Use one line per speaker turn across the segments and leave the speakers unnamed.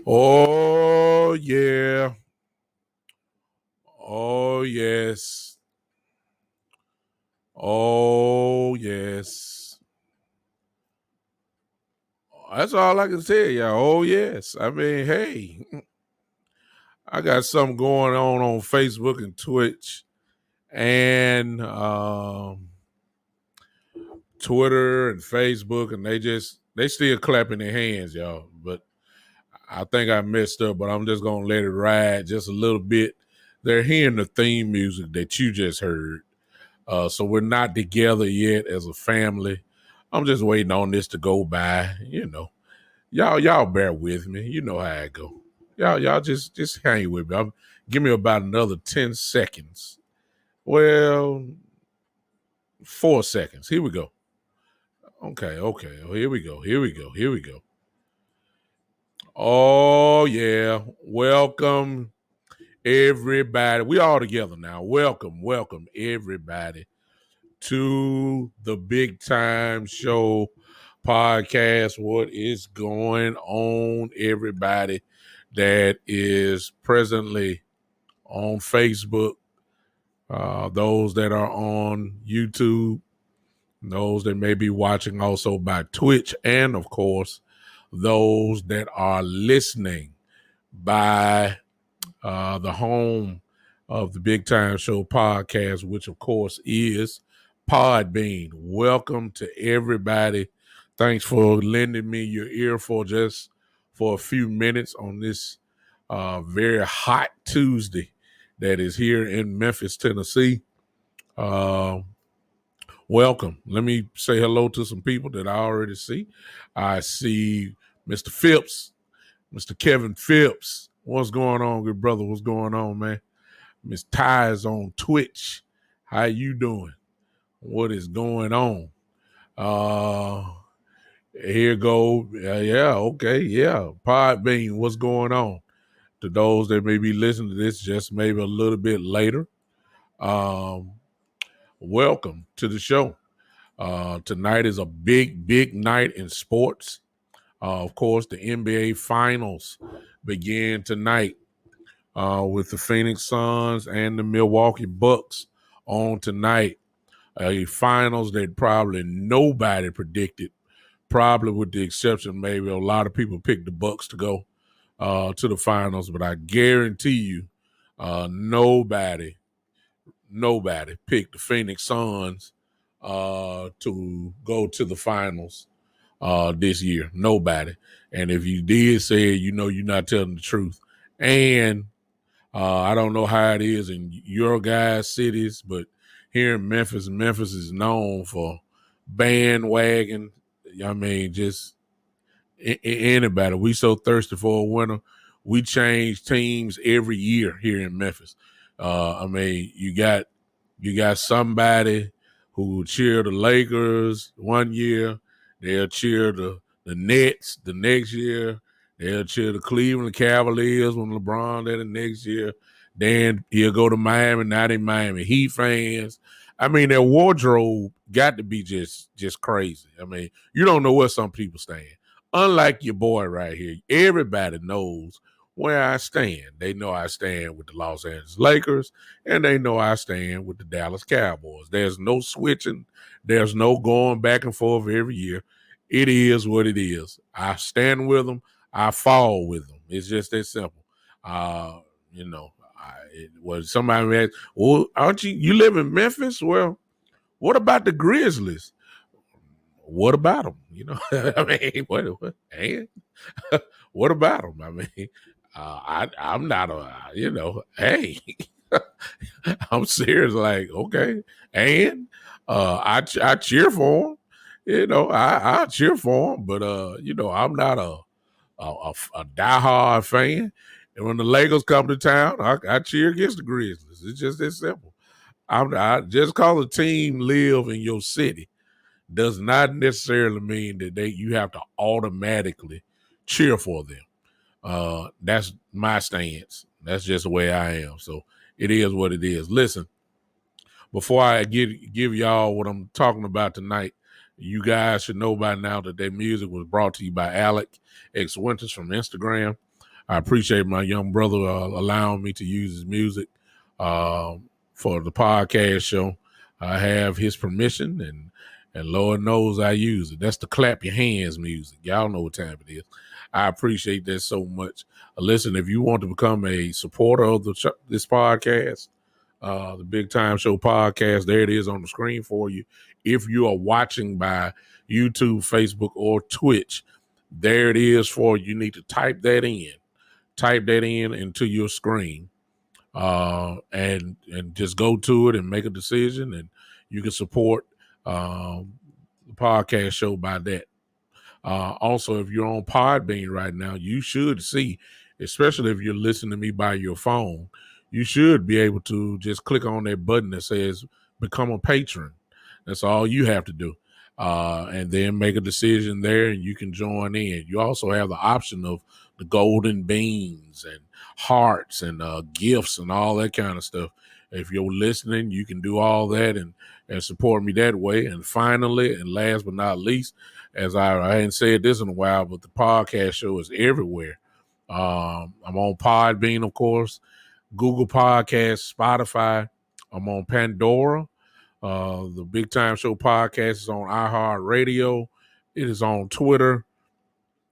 Oh, yeah. Oh, yes. Oh, yes. That's all I can tell y'all. Oh, yes. I mean, hey, I got something going on Facebook and Twitch and Twitter and Facebook, and they still clapping their hands, y'all. But I think I messed up, but I'm just going to let it ride just a little bit. They're hearing the theme music that you just heard. So we're not together yet as a family. I'm just waiting on this to go by. Y'all bear with me. You know how it go. Y'all just hang with me. Give me about another 10 seconds. Well, 4 seconds. Here we go. Okay. Oh, here we go. Oh yeah. Welcome everybody. We all together now. Welcome everybody to the Big Time Show podcast. What is going on, everybody that is presently on Facebook, those that are on YouTube, those that may be watching also by Twitch, and of course, those that are listening by the home of the Big Time Show podcast, which of course is Podbean. Welcome to everybody. Thanks for lending me your ear for a few minutes on this very hot Tuesday that is here in Memphis, Tennessee. Welcome. Let me say hello to some people that I already see. I see Mr. Phipps, Mr. Kevin Phipps. What's going on, good brother? What's going on, man? Miss Ty is on Twitch. How you doing? What is going on? Here go. Yeah, okay, yeah. Podbean, what's going on? To those that may be listening to this just maybe a little bit later, welcome to the show. Tonight is a big night in sports. Of course, the NBA Finals begin tonight with the Phoenix Suns and the Milwaukee Bucks on tonight. A finals that probably nobody predicted, probably with the exception maybe a lot of people picked the Bucks to go to the finals, but I guarantee you nobody picked the Phoenix Suns to go to the finals this year. Nobody. And if you did say it, you're not telling the truth. And I don't know how it is in your guys' cities, but here in Memphis is known for bandwagon. I mean, just anybody. We so thirsty for a winner. We change teams every year here in Memphis. I mean, you got somebody who will cheer the Lakers one year. They'll cheer the Nets the next year. They'll cheer the Cleveland Cavaliers when LeBron there the next year. Then he'll go to Miami. Now they Miami Heat fans. I mean, their wardrobe got to be just crazy. I mean, you don't know where some people stand. Unlike your boy right here, everybody knows where I stand. They know I stand with the Los Angeles Lakers, and they know I stand with the Dallas Cowboys. There's no switching. There's no going back and forth every year. It is what it is. I stand with them. I fall with them. It's just that simple. Somebody asked, well, aren't you live in Memphis? Well, what about the Grizzlies? What about them? I mean, what and what about them? I mean, I'm not hey, I'm serious. Like, okay, and I cheer for them. I cheer for them, but I'm not a diehard fan. And when the Lakers come to town, I cheer against the Grizzlies. It's just that simple. Just cause a team live in your city does not necessarily mean that you have to automatically cheer for them. That's my stance. That's just the way I am. So it is what it is. Listen, before I give y'all what I'm talking about tonight, you guys should know by now that their music was brought to you by Alec X Winters from Instagram. I appreciate my young brother allowing me to use his music for the podcast show. I have his permission, and Lord knows I use it. That's the clap your hands music. Y'all know what time it is. I appreciate that so much. Listen, if you want to become a supporter of this podcast, the Big Time Show podcast, there it is on the screen for you. If you are watching by YouTube, Facebook, or Twitch, there it is for you. You need to type that in. Type that in into your screen, and just go to it and make a decision, and you can support the podcast show by that. Also, if you're on Podbean right now, you should see, especially if you're listening to me by your phone, you should be able to just click on that button that says become a patron. That's all you have to do. And then make a decision there, and you can join in. You also have the option of the golden beans and hearts and gifts and all that kind of stuff. If you're listening, you can do all that and support me that way. And finally, and last but not least, as I hadn't said this in a while, but the podcast show is everywhere. I'm on Podbean, of course, Google Podcasts, Spotify. I'm on Pandora. The Big Time Show podcast is on iHeartRadio. It is on Twitter.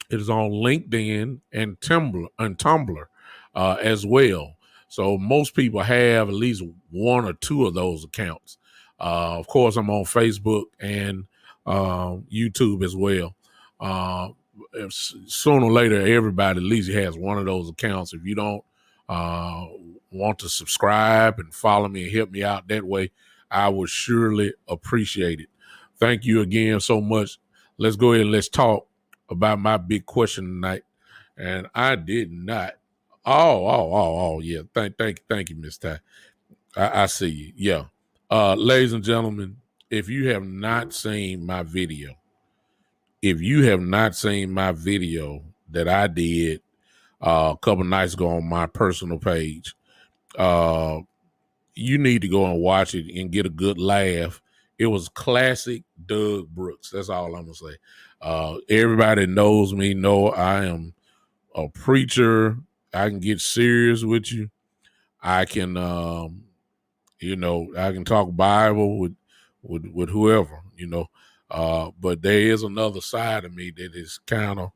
It is on LinkedIn and Tumblr as well. So most people have at least one or two of those accounts. Of course, I'm on Facebook and YouTube as well. Sooner or later, everybody at least has one of those accounts. If you don't want to subscribe and follow me and help me out that way, I would surely appreciate it. Thank you again so much. Let's go ahead and let's talk about my big question tonight. And I did not. Yeah. Thank you, Miss Ty. I see you. Yeah. Ladies and gentlemen, if you have not seen my video, that I did a couple nights ago on my personal page, you need to go and watch it and get a good laugh. It was classic Doug Brooks. That's all I'm gonna say. Everybody knows me. Know I am a preacher. I can get serious with you. I can, I can talk Bible with whoever, but there is another side of me that is kind of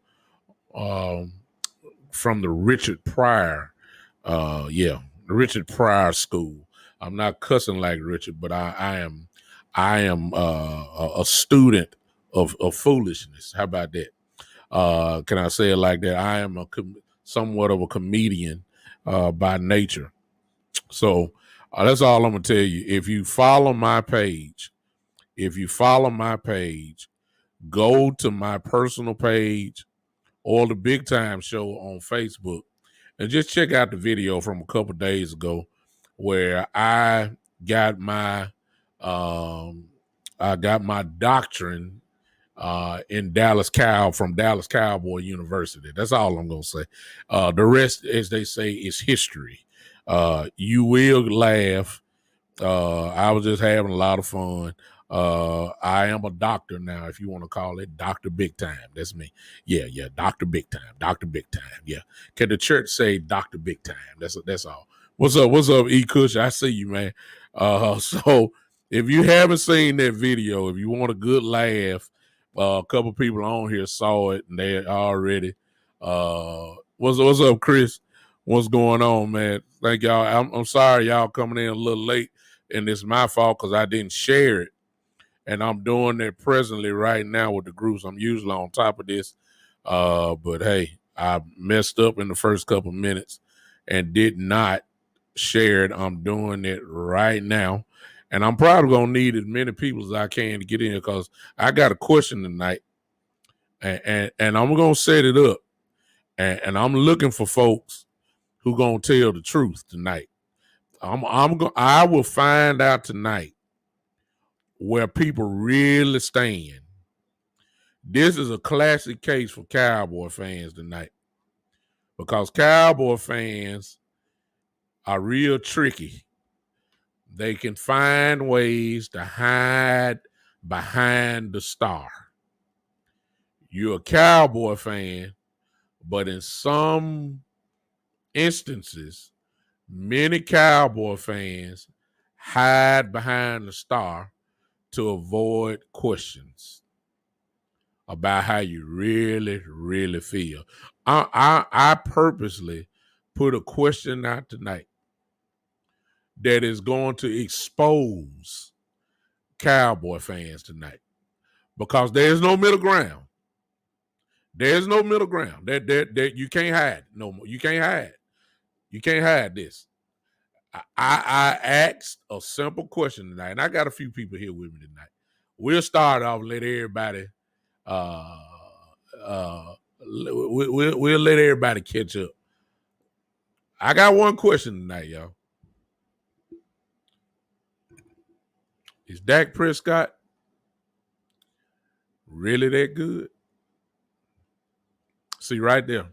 from the Richard Pryor, the Richard Pryor school. I'm not cussing like Richard, but I am a student of foolishness. How about that? Can I say it like that? I am somewhat of a comedian by nature. So that's all I'm gonna tell you. If you follow my page, go to my personal page or the Big Time Show on Facebook and just check out the video from a couple days ago where I got my doctrine in from Dallas Cowboy University. That's all I'm gonna say. The rest, as they say, is history. You will laugh. I was just having a lot of fun. I am a doctor now, if you want to call it Dr. Big Time. That's me. Yeah, Dr. Big Time. Dr. Big Time. Yeah. Can the church say Dr. Big Time? That's all. What's up, E. Kush? I see you, man. So if you haven't seen that video, if you want a good laugh, a couple people on here saw it and they already. What's up, Chris? What's going on, man? Thank y'all. I'm sorry y'all coming in a little late, and it's my fault because I didn't share it. And I'm doing that presently right now with the groups. I'm usually on top of this. But hey, I messed up in the first couple minutes and did not share it. I'm doing it right now. And I'm probably going to need as many people as I can to get in because I got a question tonight. And I'm going to set it up. And I'm looking for folks who going to tell the truth tonight. I will find out tonight where people really stand. This is a classic case for Cowboy fans tonight because Cowboy fans are real tricky. They can find ways to hide behind the star. You're a Cowboy fan, but in some instances, many Cowboy fans hide behind the star to avoid questions about how you really, really feel. I purposely put a question out tonight that is going to expose Cowboy fans tonight because there's no middle ground. There's no middle ground. That you can't hide no more. You can't hide. You can't hide this. I asked a simple question tonight, and I got a few people here with me tonight. We'll start off and let everybody we'll let everybody catch up. I got one question tonight, y'all. Is Dak Prescott really that good? See right there.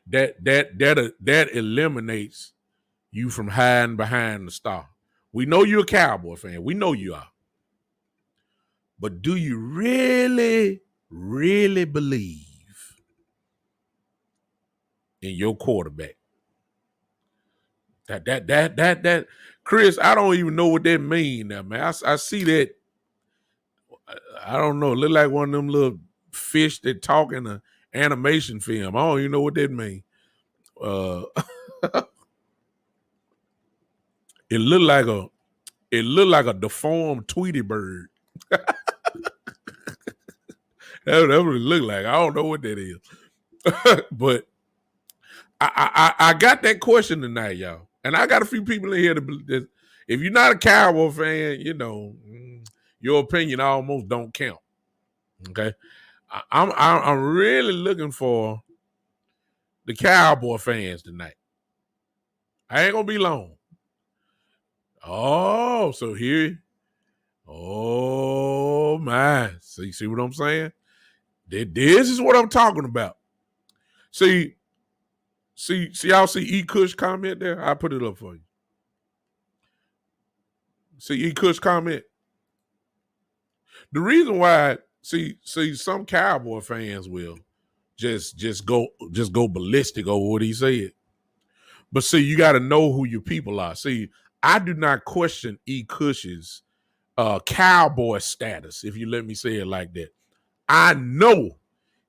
That eliminates you from hiding behind the star. We know you're a Cowboy fan. We know you are. But do you really, really believe in your quarterback? That Chris, I don't even know what that means now, man. I see that. I don't know. It look like one of them little fish that talk in an animation film. I don't even know what that means. It looked like a deformed Tweety bird. That's what it looked like. I don't know what that is. But I got that question tonight, y'all. And I got a few people in here that if you're not a Cowboy fan, you know, your opinion almost don't count. Okay. I'm really looking for the Cowboy fans tonight. I ain't gonna be long. Oh, so here. Oh my. See what I'm saying? This is what I'm talking about. See, y'all see E. Kush comment there? I put it up for you. See E. Kush comment. The reason why, see, some Cowboy fans will just go ballistic over what he said. But see, you got to know who your people are. See, I do not question E. Cush's Cowboy status, if you let me say it like that. I know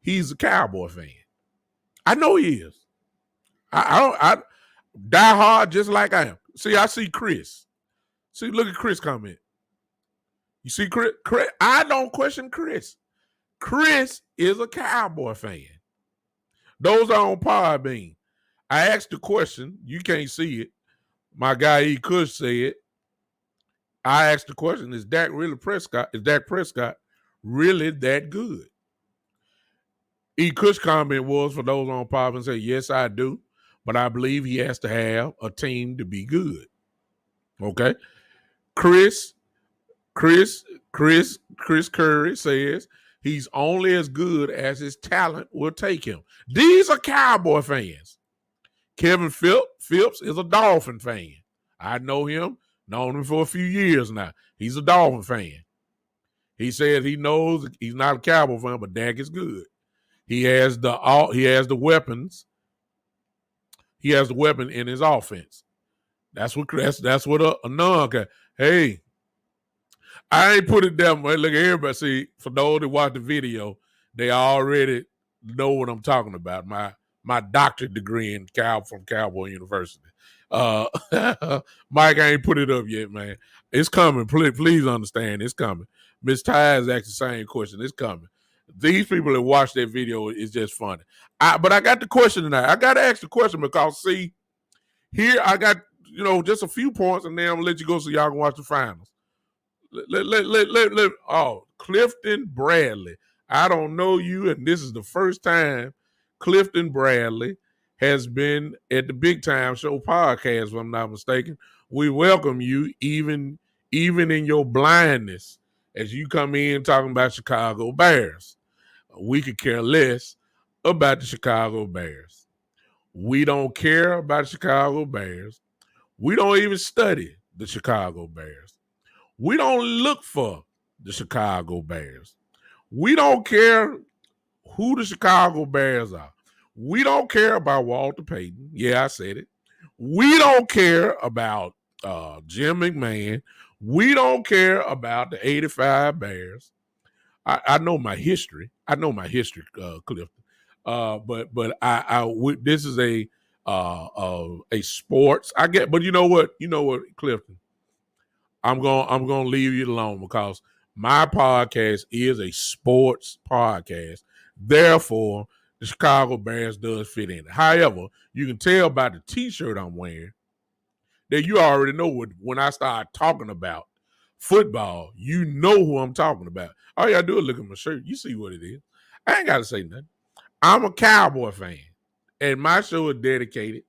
he's a Cowboy fan. I know he is. I die hard just like I am. See, I see Chris. See, look at Chris comment. You see Chris? I don't question Chris. Chris is a Cowboy fan. Those are on Podbean. I asked the question. You can't see it. My guy E. Kush said, I asked the question, is Dak Prescott really that good? E. Kush comment was, for those on Podbean, say, yes, I do. But I believe he has to have a team to be good. Okay. Chris Curry says he's only as good as his talent will take him. These are Cowboy fans. Kevin Phipps is a Dolphin fan. I know him, known him for a few years now. He's a Dolphin fan. He said he knows he's not a Cowboy fan, but Dak is good. He has the weapons. He has the weapon in his offense. That's what a non. Hey, I ain't put it down. Look at everybody. See, for those that watch the video, they already know what I'm talking about. My doctorate degree from Cowboy University. Mike, I ain't put it up yet, man. It's coming. Please understand, it's coming. Miss Ty's asked the same question. It's coming. These people that watch that video is just funny. But I got the question tonight. I got to ask the question because, see, here I got, just a few points, and then I'm going to let you go so y'all can watch the finals. Clifton Bradley. I don't know you, and this is the first time Clifton Bradley has been at the Big Time Show podcast, if I'm not mistaken. We welcome you, even in your blindness, as you come in talking about Chicago Bears. We could care less about the Chicago Bears. We don't care about the Chicago Bears. We don't even study the Chicago Bears. We don't look for the Chicago Bears. We don't care who the Chicago Bears are. We don't care about Walter Payton. Yeah, I said it. We don't care about Jim McMahon. We don't care about the 85 Bears. I know my history. I know my history, Clifton. This is a sports. I get, but you know what? You know what, Clifton? I'm gonna leave you alone because my podcast is a sports podcast. Therefore, the Chicago Bears does fit in. However, you can tell by the T-shirt I'm wearing that you already know when I start talking about football, you know who I'm talking about. All you gotta do is look at my shirt. You see what it is. I ain't gotta say nothing. I'm a Cowboy fan, and my show is dedicated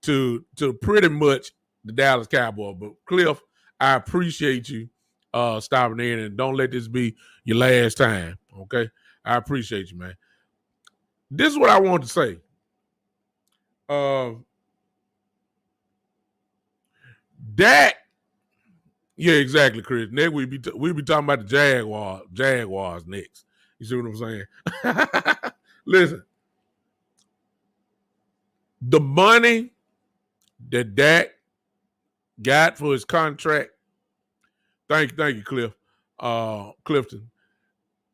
to pretty much the Dallas Cowboys. But Cliff, I appreciate you stopping in, and don't let this be your last time. Okay, I appreciate you, man. This is what I want to say. Dak. Yeah, exactly, Chris. Next we be talking about the Jaguars next. You see what I'm saying? Listen, the money that Dak got for his contract. Thank you, Clifton.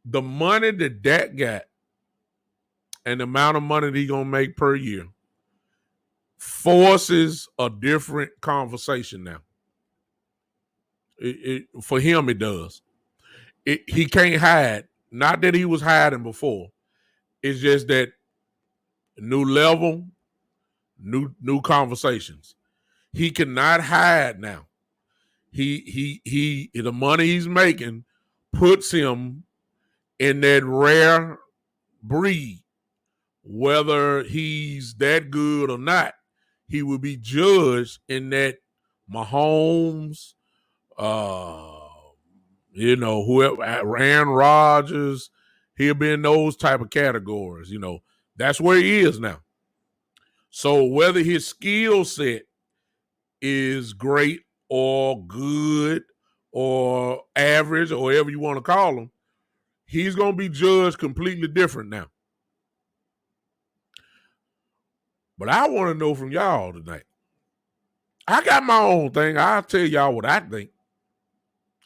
The money that Dak got and the amount of money that he gonna make per year forces a different conversation now. For him, it does. He can't hide. Not that he was hiding before. It's just that new level, new conversations. He cannot hide now. The money he's making puts him in that rare breed. Whether he's that good or not, he will be judged in that Mahomes, whoever, Aaron Rodgers, he'll be in those type of categories. That's where he is now. So whether his skill set is great or good or average or whatever you want to call him, he's going to be judged completely different now. But I want to know from y'all tonight. I got my own thing. I'll tell y'all what I think.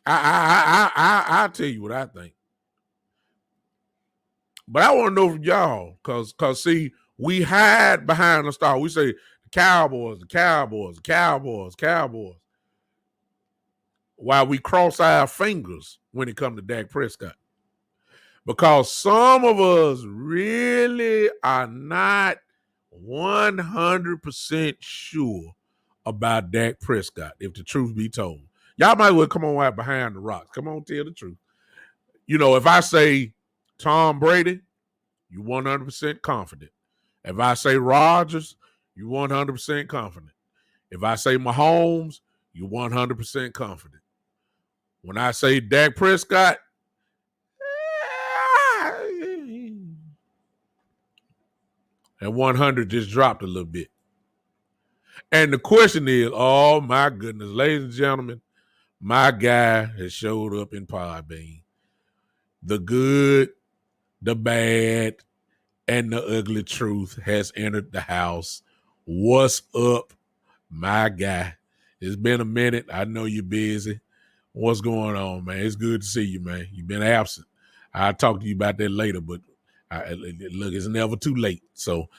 I'll tell you what I think. But I want to know from y'all, cause see, we hide behind the star. We say the Cowboys, the Cowboys, the Cowboys, Cowboys. While we cross our fingers when it comes to Dak Prescott. Because some of us really are not 100% sure about Dak Prescott, if the truth be told. Y'all might as well come on out behind the rocks. Come on, tell the truth. If I say Tom Brady, you 100% confident. If I say Rodgers, you 100% confident. If I say Mahomes, you 100% confident. When I say Dak Prescott, and 100 just dropped a little bit. And the question is, oh my goodness, ladies and gentlemen, my guy has showed up in Podbean. The good, the bad, and the ugly truth has entered the house. What's up, my guy? It's been a minute. I know you're busy. What's going on, man? It's good to see you, man. You've been absent. I'll talk to you about that later, but look, it's never too late. So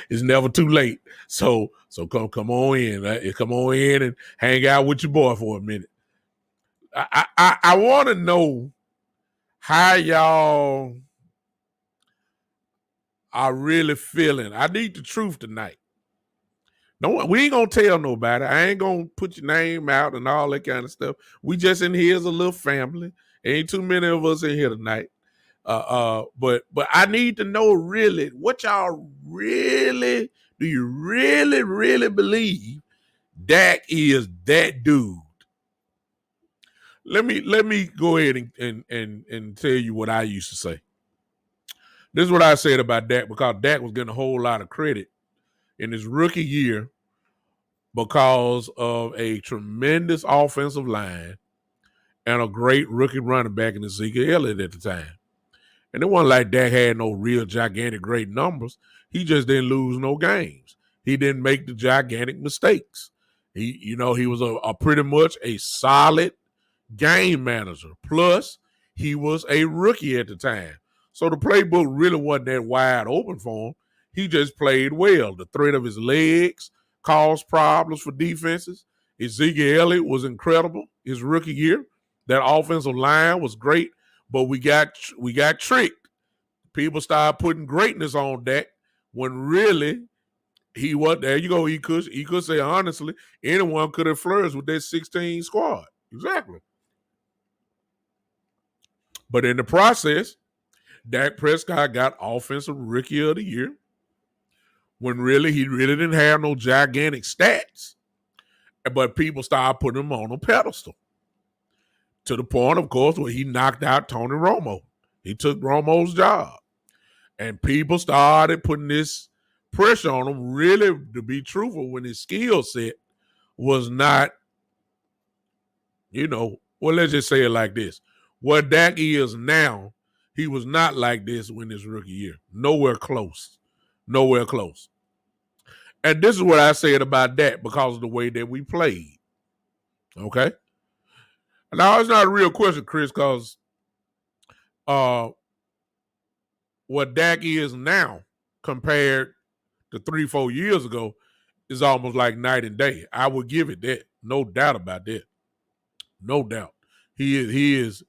it's never too late. So come on in. Come on in and hang out with your boy for a minute. I want to know how y'all are really feeling. I need the truth tonight. No, we ain't gonna tell nobody. I ain't gonna put your name out and all that kind of stuff. We just in here as a little family. Ain't too many of us in here tonight. But I need to know really what y'all really do. You really believe Dak is that dude? Let me go ahead and tell you what I used to say. This is what I said about Dak, because Dak was getting a whole lot of credit in his rookie year because of a tremendous offensive line and a great rookie running back in Ezekiel Elliott at the time. And it wasn't like Dak had no real gigantic great numbers. He just didn't lose no games. He didn't make the gigantic mistakes. He was a pretty much a solid game manager. Plus, he was a rookie at the time. So the playbook really wasn't that wide open for him. He just played well. The threat of his legs caused problems for defenses. Ezekiel Elliott was incredible his rookie year. That offensive line was great, but we got tricked. People started putting greatness on Dak when really he was. There you go. He could say honestly, anyone could have flourished with that 16 squad. Exactly. But in the process, Dak Prescott got Offensive Rookie of the Year when really he really didn't have no gigantic stats. But people started putting him on a pedestal to the point, of course, where he knocked out Tony Romo. He took Romo's job. And people started putting this pressure on him, really, to be truthful, when his skill set was not, well, let's just say it like this. What Dak is now, he was not like this when his rookie year. Nowhere close. Nowhere close. And this is what I said about Dak because of the way that we played. Okay? Now, it's not a real question, Chris, because what Dak is now compared to 3-4 years ago is almost like night and day. I would give it that. No doubt about that. No doubt. He is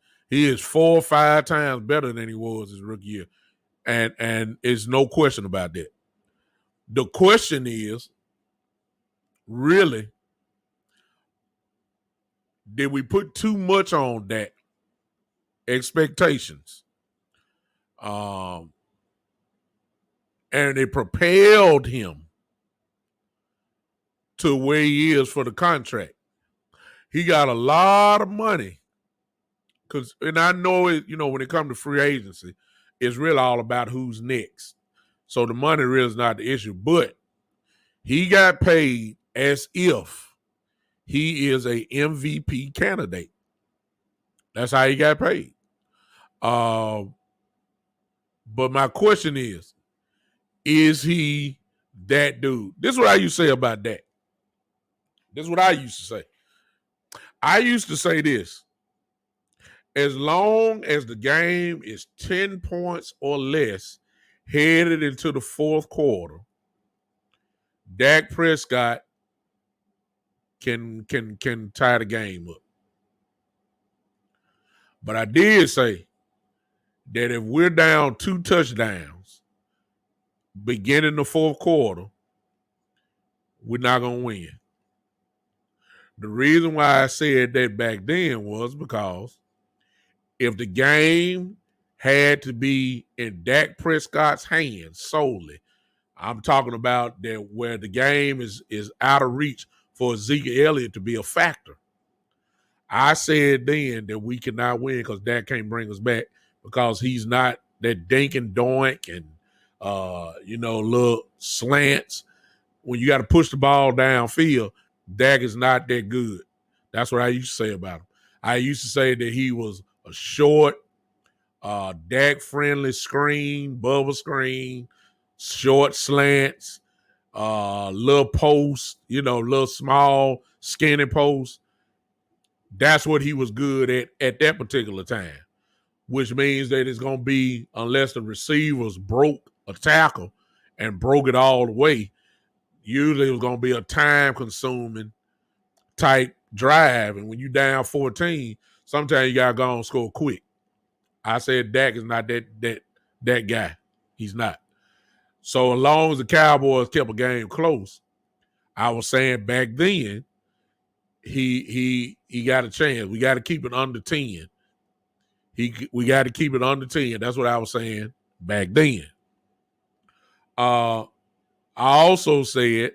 4 or 5 times better than he was his rookie year. And it's no question about that. The question is, really, did we put too much on that? Expectations. And it propelled him to where he is for the contract. He got a lot of money. And I know it, when it comes to free agency, it's really all about who's next. So the money really is not the issue. But he got paid as if he is a MVP candidate. That's how he got paid. But my question is he that dude? This is what I used to say about that. This is what I used to say. I used to say this. As long as the game is 10 points or less headed into the fourth quarter, Dak Prescott can tie the game up. But I did say that if we're down 2 touchdowns beginning the fourth quarter, we're not going to win. The reason why I said that back then was because if the game had to be in Dak Prescott's hands solely, I'm talking about that where the game is out of reach for Ezekiel Elliott to be a factor. I said then that we cannot win because Dak can't bring us back because he's not that dink and doink and little slants. When you got to push the ball downfield, Dak is not that good. That's what I used to say about him. I used to say that he was a short, Dak-friendly screen, bubble screen, short slants, little post, little small, skinny post. That's what he was good at that particular time, which means that it's going to be, unless the receivers broke a tackle and broke it all the way, usually it was going to be a time-consuming type drive. And when you down 14, sometimes you got to go and score quick. I said Dak is not that guy. He's not. So as long as the Cowboys kept a game close, I was saying back then, he got a chance. We got to keep it under 10. We got to keep it under 10. That's what I was saying back then. I also said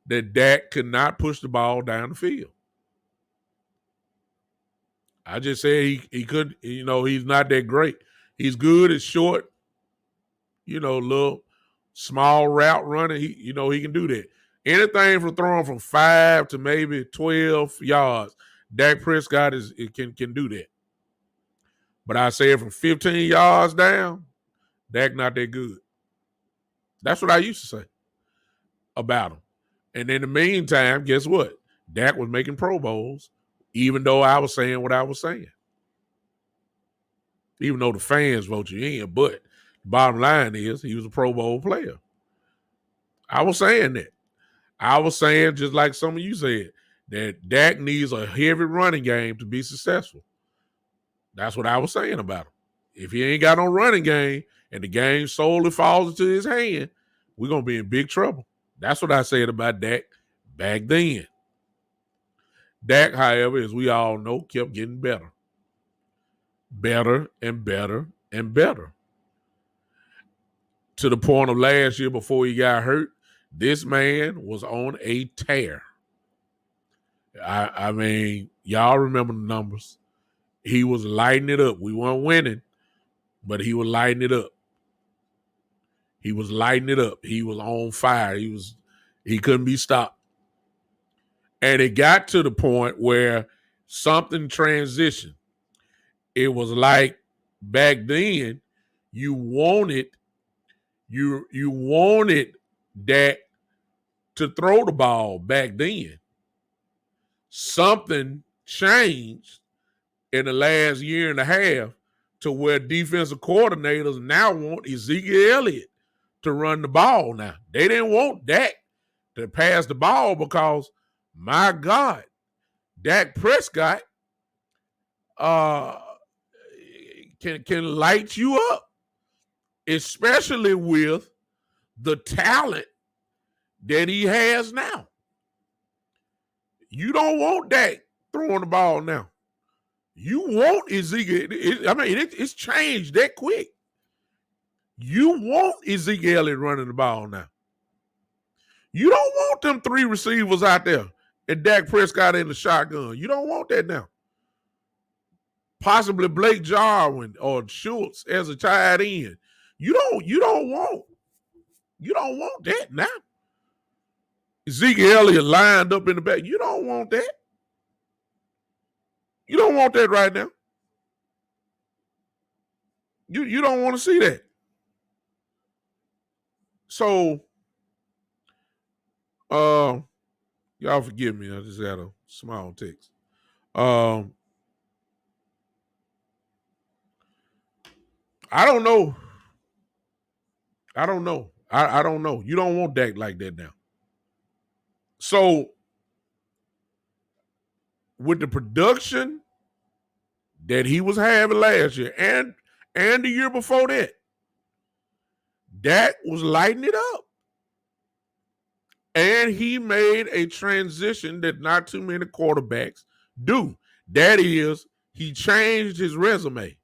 that Dak could not push the ball down the field. I just said he couldn't, he's not that great. He's good at short, little small route running. He can do that. Anything from throwing from 5 to maybe 12 yards, Dak Prescott can do that. But I said from 15 yards down, Dak not that good. That's what I used to say about him. And in the meantime, guess what? Dak was making Pro Bowls, even though I was saying what I was saying. Even though the fans vote you in, but the bottom line is he was a Pro Bowl player. I was saying that. I was saying, just like some of you said, that Dak needs a heavy running game to be successful. That's what I was saying about him. If he ain't got no running game and the game solely falls into his hand, we're going to be in big trouble. That's what I said about Dak back then. Dak, however, as we all know, kept getting better. Better and better and better. To the point of last year before he got hurt, this man was on a tear. I mean, y'all remember the numbers. He was lighting it up. We weren't winning, but he was lighting it up. He was lighting it up. He was on fire. He couldn't be stopped. And it got to the point where something transitioned. It was like back then, you wanted Dak to throw the ball back then. Something changed in the last year and a half to where defensive coordinators now want Ezekiel Elliott to run the ball now. They didn't want Dak to pass the ball because, my God, Dak Prescott can light you up, especially with the talent that he has now. You don't want Dak throwing the ball now. You want Ezekiel. It's changed that quick. You want Ezekiel Elliott running the ball now. You don't want them three receivers out there and Dak Prescott in the shotgun. You don't want that now. Possibly Blake Jarwin or Schultz as a tight end. You don't want that now. Ezekiel Elliott lined up in the back. You don't want that. You don't want that right now. You don't want to see that. So, y'all forgive me. I just had a small text. I don't know. I don't know. You don't want Dak like that now. So, with the production that he was having last year and the year before that, Dak was lighting it up. And he made a transition that not too many quarterbacks do. That is, he changed his resume.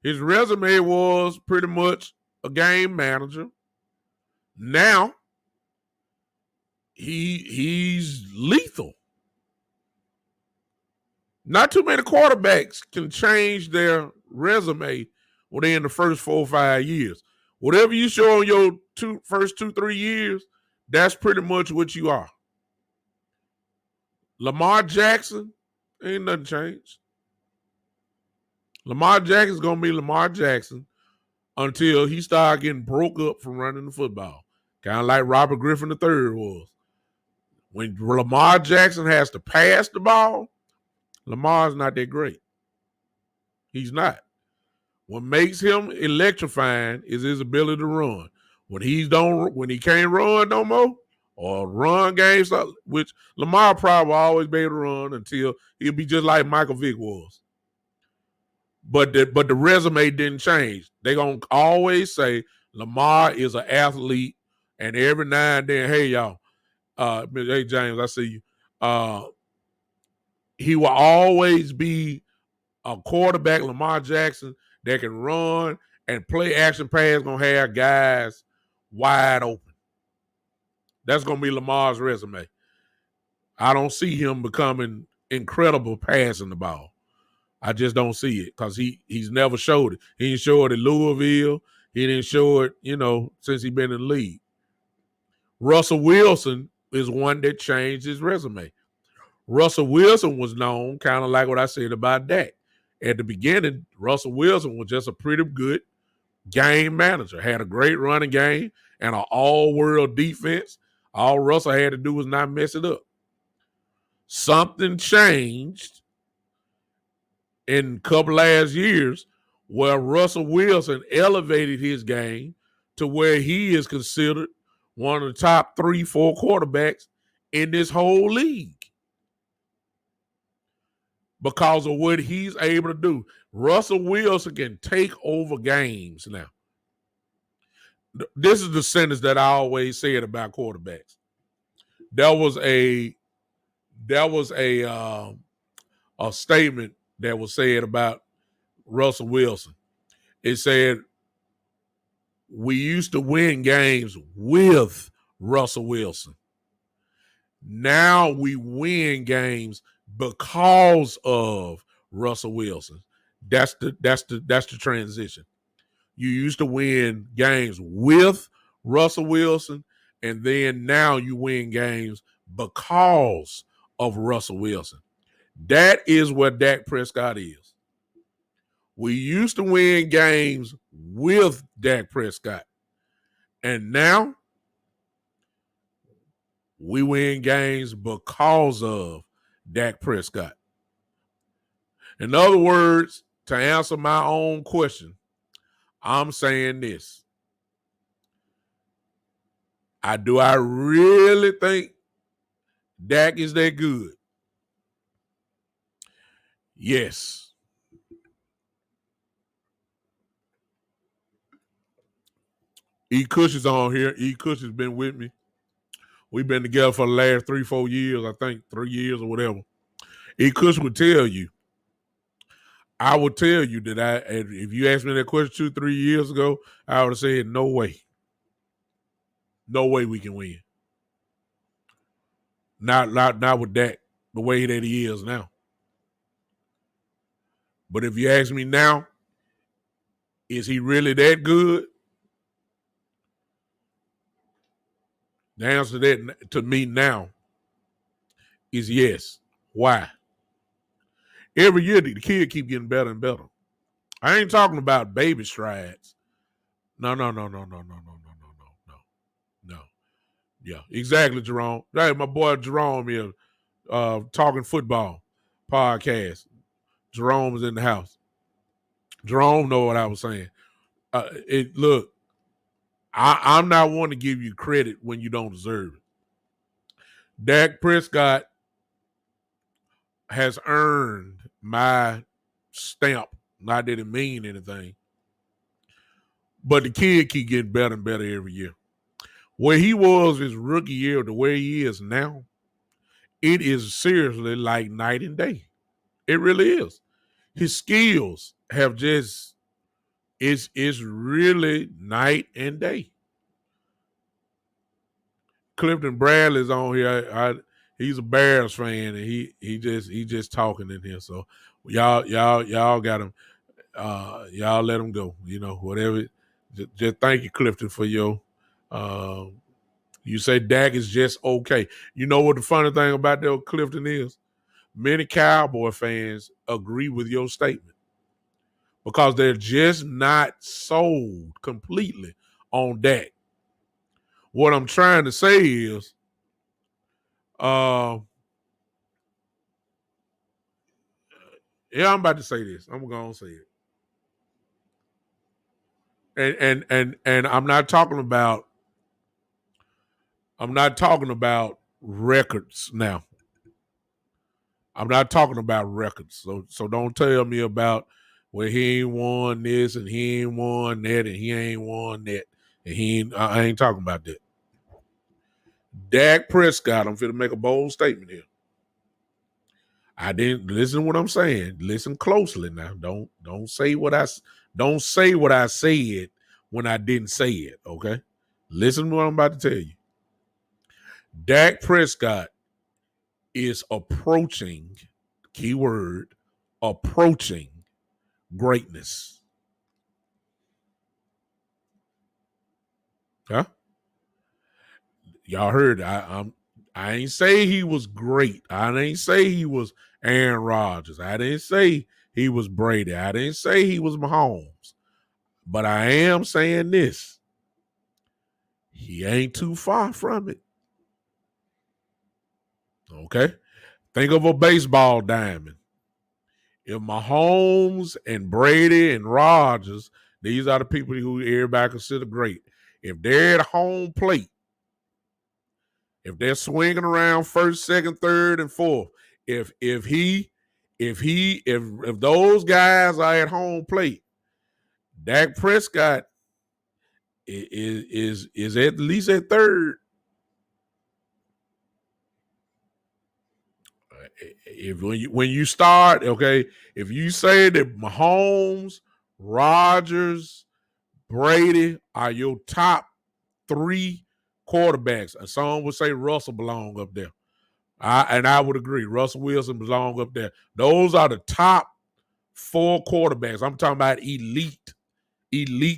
His resume was pretty much a game manager. Now, he's lethal. Not too many quarterbacks can change their resume within the first 4 or 5 years. Whatever you show in your first 2-3 years, that's pretty much what you are. Lamar Jackson, ain't nothing changed. Lamar Jackson's going to be Lamar Jackson until he starts getting broke up from running the football. Kind of like Robert Griffin III was. When Lamar Jackson has to pass the ball, Lamar's not that great. He's not. What makes him electrifying is his ability to run. When he can't run no more, or run games, which Lamar probably will always be able to run until he'll be just like Michael Vick was. But the resume didn't change. They're going to always say Lamar is an athlete, and every now and then, hey, y'all, hey, James, I see you. He will always be a quarterback, Lamar Jackson, that can run and play action pass, going to have guys wide open. That's going to be Lamar's resume. I don't see him becoming incredible passing the ball. I just don't see it because he's never showed it. He didn't show it at Louisville. He didn't show it, since he's been in the league. Russell Wilson is one that changed his resume. Russell Wilson was known, kind of like what I said about Dak. At the beginning, Russell Wilson was just a pretty good game manager, had a great running game and an all-world defense. All Russell had to do was not mess it up. Something changed in a couple last years where Russell Wilson elevated his game to where he is considered one of the top 3-4 quarterbacks in this whole league because of what he's able to do. Russell Wilson can take over games now. This is the sentence that I always said about quarterbacks. There was a statement that was said about Russell Wilson. It said, we used to win games with Russell Wilson. Now we win games because of Russell Wilson. That's the transition. You used to win games with Russell Wilson, and then now you win games because of Russell Wilson. That is what Dak Prescott is. We used to win games with Dak Prescott, and now we win games because of Dak Prescott. In other words, to answer my own question, I'm saying this. Do I really think Dak is that good? Yes. E. Cush is on here. E. Cush has been with me. We've been together for the last 3-4 years, I think, 3 years or whatever. E. Cush would tell you. I would tell you that if you asked me that question 2-3 years ago, I would have said, no way. No way we can win. Not with Dak, the way that he is now. But if you ask me now, is he really that good? The answer to that to me now is yes. Why? Every year the kid keep getting better and better. I ain't talking about baby strides. No. Yeah, exactly, Jerome. Right, my boy Jerome here, Talking Football podcast. Jerome was in the house. Jerome know what I was saying. Look, I'm not one to give you credit when you don't deserve it. Dak Prescott has earned my stamp. Not that it mean anything. But the kid keep getting better and better every year. Where he was his rookie year to where he is now, it is seriously like night and day. It really is. His skills have just, it's really night and day. Clifton Bradley's on here. He's a Bears fan, and he just talking in here. So y'all got him. Y'all let him go. You know, whatever. Just thank you, Clifton, for your. You say Dak is just okay. You know what the funny thing about that Clifton is? Many Cowboy fans agree with your statement because they're just not sold completely on Dak. What I'm trying to say is, yeah, I'm about to say this. I'm gonna say it. And I'm not talking about records now. I'm not talking about records. So don't tell me about well, he ain't won this and he ain't won that and he ain't won that. And I ain't talking about that. Dak Prescott, I'm finna make a bold statement here. I didn't listen to what I'm saying. Listen closely now. Don't say what I said when I didn't say it. Okay, listen to what I'm about to tell you. Dak Prescott is approaching, keyword, approaching greatness. Huh? Y'all heard? I ain't say he was great. I ain't say he was Aaron Rodgers. I didn't say he was Brady. I didn't say he was Mahomes. But I am saying this. He ain't too far from it. Okay? Think of a baseball diamond. If Mahomes and Brady and Rodgers, these are the people who everybody consider great. If they're at home plate, if they're swinging around first, second, third, and fourth, if those guys are at home plate, Dak Prescott is at least at third. If when you start, okay, if you say that Mahomes, Rodgers, Brady are your top three quarterbacks, and some would say Russell belong up there. I would agree. Russell Wilson belong up there. Those are the top four quarterbacks. I'm talking about elite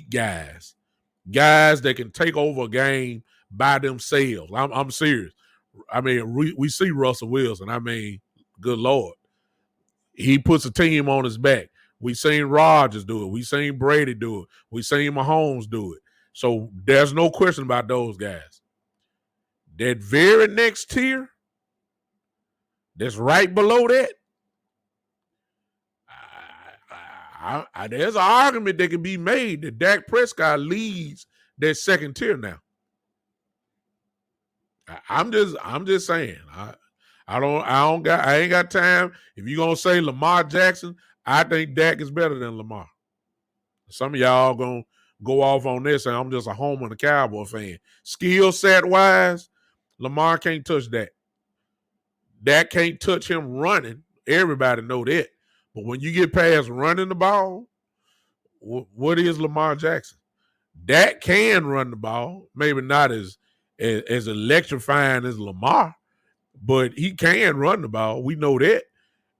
guys that can take over a game by themselves. I'm serious. I mean, we see Russell Wilson. I mean, good Lord. He puts a team on his back. We seen Rodgers do it. We seen Brady do it. We seen Mahomes do it. So there's no question about those guys. That very next tier, that's right below that, there's an argument that can be made that Dak Prescott leads that second tier now. I'm just saying. I ain't got time. If you're gonna say Lamar Jackson, I think Dak is better than Lamar. Some of y'all gonna go off on this, and I'm just a Homer and a Cowboy fan. Skill set wise, Lamar can't touch that. Dak can't touch him running. Everybody know that. But when you get past running the ball, what is Lamar Jackson? Dak can run the ball, maybe not as electrifying as Lamar, but he can run the ball. We know that.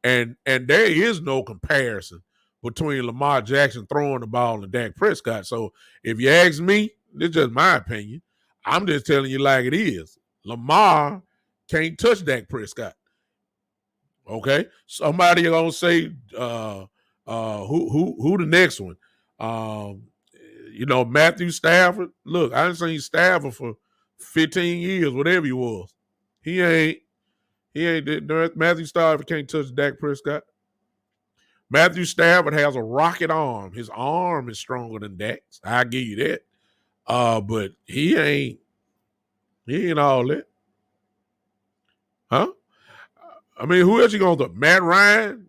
And there is no comparison between Lamar Jackson throwing the ball and Dak Prescott. So if you ask me, it's just my opinion. I'm just telling you like it is. Lamar can't touch Dak Prescott. Okay? Somebody gonna say who the next one? Matthew Stafford. Look, I done seen Stafford for 15 years, whatever he was. He ain't Matthew Stafford can't touch Dak Prescott. Matthew Stafford has a rocket arm. His arm is stronger than Dak's. I give you that. But he ain't all that. Huh? I mean, who else you gonna do? Matt Ryan?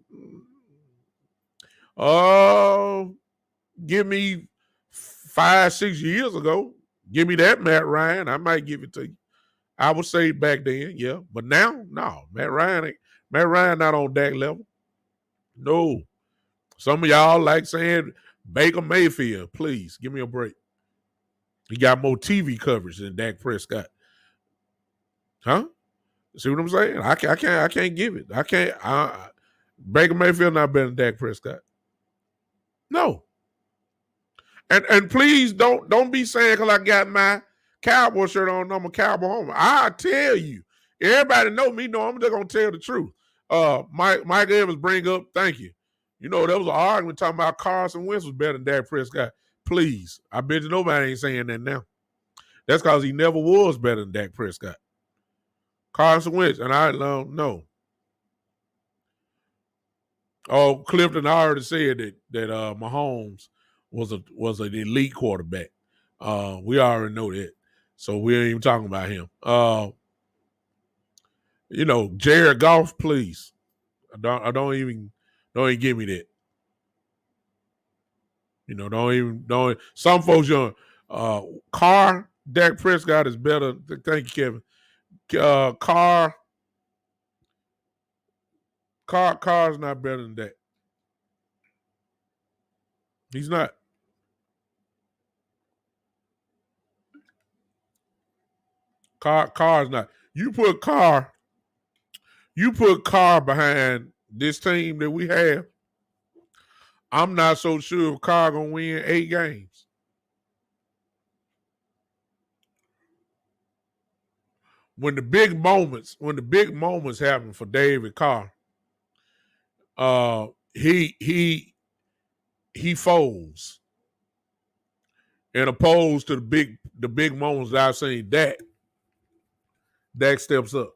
Give me 5-6 years ago. Give me that Matt Ryan. I might give it to you. I would say back then, yeah. But now, no. Matt Ryan not on Dak level. No. Some of y'all like saying Baker Mayfield. Please, give me a break. He got more TV coverage than Dak Prescott. Huh? See what I'm saying? I can't give it. I can't. Baker Mayfield not better than Dak Prescott. No. And please don't be saying because I got my Cowboy shirt on, I'm a Cowboy homer. I tell you, everybody know me. No, I'm just gonna tell the truth. Mike Evans bring up, thank you. There was an argument talking about Carson Wentz was better than Dak Prescott. Please, I bet you nobody ain't saying that now. That's because he never was better than Dak Prescott. Carson Wentz, and I don't know. Oh, Clifton already said that Mahomes was an elite quarterback. We already know that, so we ain't even talking about him. Jared Goff, please. Don't even give me that. Don't. Some folks, Carr, Dak Prescott is better. Thank you, Kevin. Carr's not better than that. He's not. Carr's not. You put Carr behind this team that we have. I'm not so sure if Carr gonna win 8 games. When the big moments happen for David Carr, he folds. And opposed to the big moments that I've seen, Dak steps up.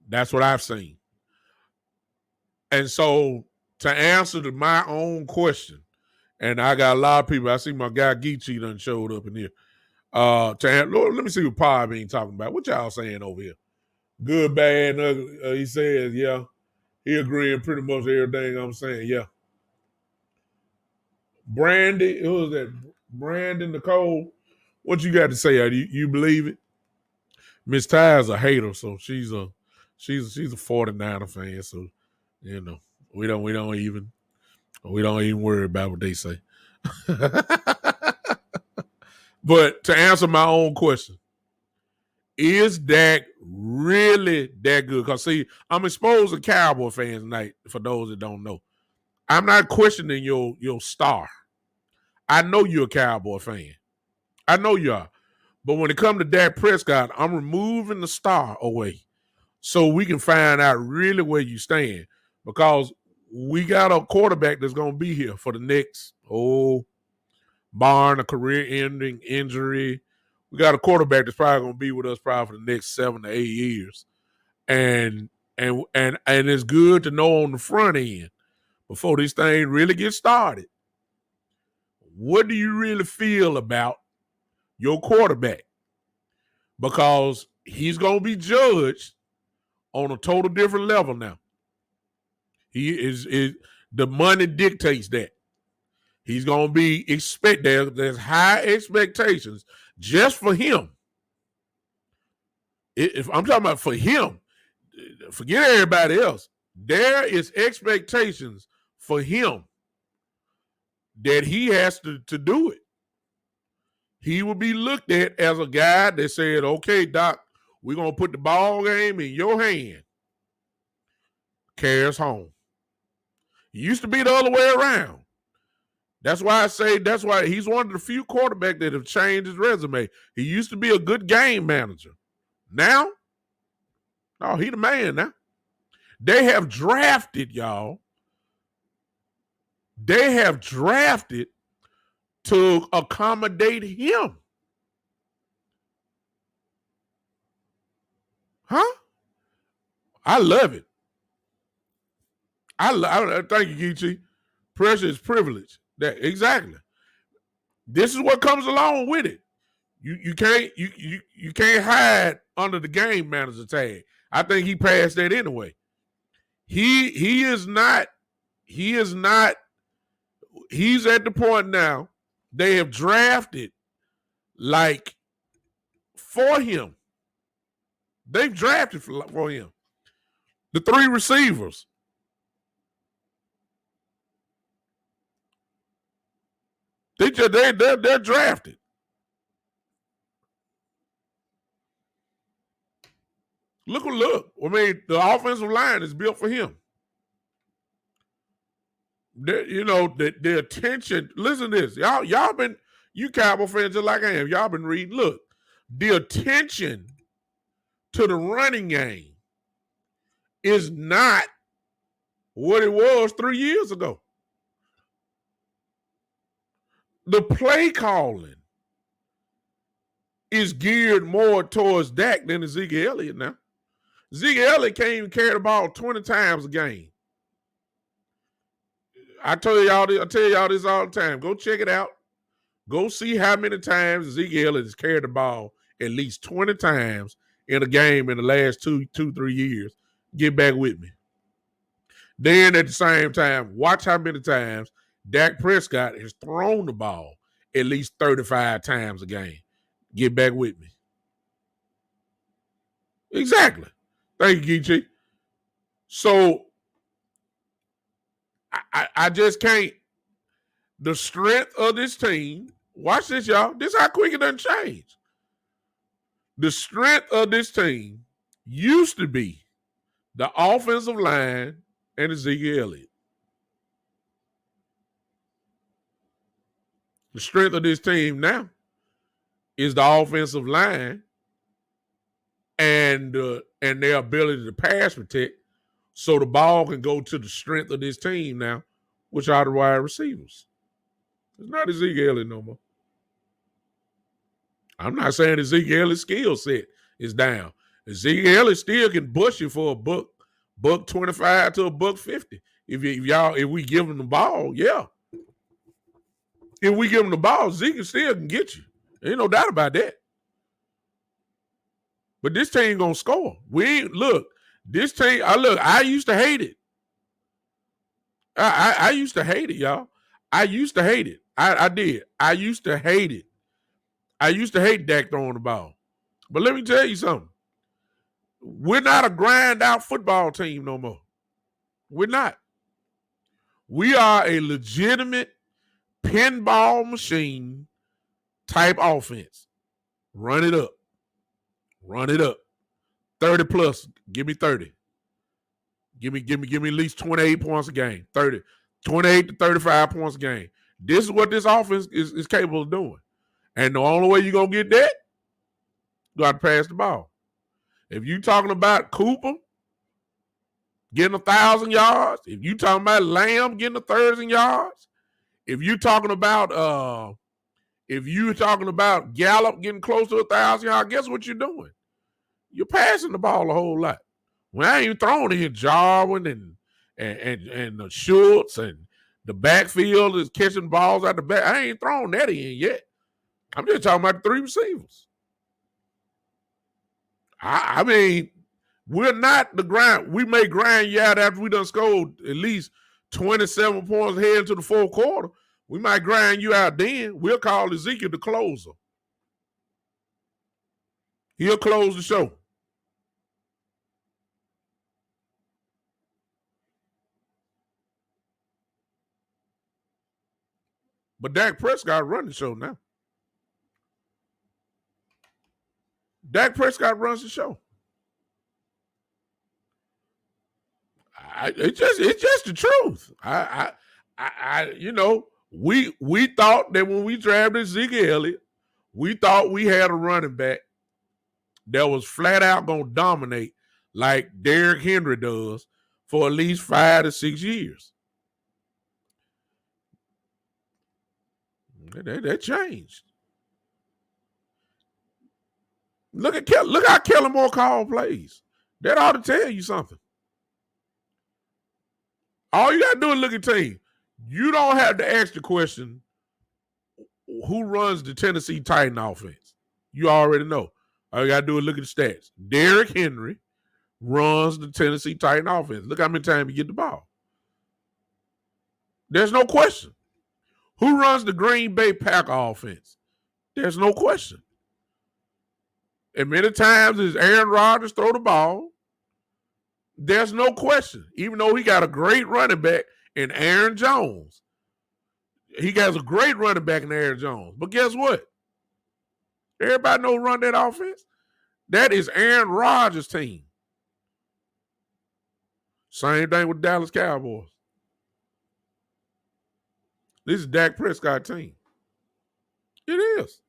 That's what I've seen. And so to answer to my own question, and I got a lot of people. I see my guy Geechee done showed up in here. Lord, let me see what Pod being talking about. What y'all saying over here? Good, bad, ugly. He says, yeah. He agreeing pretty much everything I'm saying. Yeah. Brandy, who was that? Brandon Nicole. What you got to say? You believe it? Miss Ty's a hater, so she's a 49er fan. So we don't even worry about what they say. But to answer my own question, is Dak really that good? Because see, I'm exposed to Cowboy fans tonight. For those that don't know, I'm not questioning your star. I know you're a Cowboy fan. I know you are. But when it comes to Dak Prescott, I'm removing the star away so we can find out really where you stand. Because we got a quarterback that's going to be here for the next, barring a career-ending injury. We got a quarterback that's probably going to be with us probably for the next 7 to 8 years. And it's good to know on the front end before this thing really gets started. What do you really feel about your quarterback? Because he's going to be judged on a total different level now. He is the money dictates that. He's going to be there's high expectations just for him. If I'm talking about for him, forget everybody else. There is expectations for him that he has to do it. He will be looked at as a guy that said, okay, Doc, we're going to put the ball game in your hand. Carries home. It used to be the other way around. That's why he's one of the few quarterbacks that have changed his resume. He used to be a good game manager. Now, no, he the man now. They have drafted, y'all. They have drafted to accommodate him. Huh? I love it. Thank you, Geechee. Pressure is privilege. Exactly. This is what comes along with it. You can't hide under the game manager tag. I think he passed that anyway. He is not. He's at the point now. They have drafted like for him. They've drafted for him. The 3 receivers. They're drafted. Look. I mean, the offensive line is built for him. The attention. Listen to this. Y'all been, you Cowboy fans just like I am. Y'all been reading. Look, the attention to the running game is not what it was 3 years ago. The play calling is geared more towards Dak than Zeke Elliott now. Zeke Elliott can't even carry the ball 20 times a game. I tell y'all this all the time. Go check it out. Go see how many times Zeke Elliott has carried the ball at least 20 times in a game in the last 3 years. Get back with me. Then at the same time, watch how many times Dak Prescott has thrown the ball at least 35 times a game. Get back with me. Exactly. Thank you, Geechee. So I just can't. The strength of this team, watch this, y'all. This is how quick it doesn't change. The strength of this team used to be the offensive line and Ezekiel Elliott. The strength of this team now is the offensive line and their ability to pass protect So the ball can go to the strength of this team now, which are the wide receivers. It's not Ezekiel Elliott no more. I'm not saying Ezekiel Elliott's skill set is down. Ezekiel Elliott still can bush you for a buck 25 to a buck 50. If we give him the ball, yeah. If we give him the ball, Zeke still can get you. Ain't no doubt about that. But this team gonna score. This team. I used to hate it. I used to hate it, y'all. I used to hate it. I did. I used to hate it. I used to hate Dak throwing the ball. But let me tell you something. We're not a grind out football team no more. We're not. We are a legitimate pinball machine type offense. Run it up. Run it up. 30 plus. Give me 30. Give me at least 28 points a game. 30. 28 to 35 points a game. This is what this offense is capable of doing. And the only way you're going to get that, you got to pass the ball. If you talking about Cooper getting 1,000 yards, if you talking about Lamb getting 1,000 yards, if you talking about Gallup getting close to 1,000 yards, guess what you're doing? You're passing the ball a whole lot. When I ain't even throwing in Jarwin and the Schultz and the backfield is catching balls out the back. I ain't throwing that in yet. I'm just talking about the three receivers. I mean, we're not the grind. We may grind you out after we done scored at least 27 points heading into the fourth quarter. We might grind you out then. We'll call Ezekiel the closer. He'll close the show. But Dak Prescott running the show now. Dak Prescott runs the show. It's just the truth. We thought that when we drafted Zeke Elliott, we thought we had a running back that was flat out going to dominate like Derrick Henry does for at least 5 to 6 years. That changed. Look how Kellen Moore called plays. That ought to tell you something. All you got to do is look at team. You don't have to ask the question, who runs the Tennessee Titan offense? You already know. All you got to do is look at the stats. Derrick Henry runs the Tennessee Titan offense. Look how many times he get the ball. There's no question. Who runs the Green Bay Packer offense? There's no question. And many times as Aaron Rodgers throw the ball, there's no question. Even though he got a great running back in Aaron Jones. He got a great running back in Aaron Jones. But guess what? Everybody knows run that offense. That is Aaron Rodgers' team. Same thing with Dallas Cowboys. This is Dak Prescott team. It is.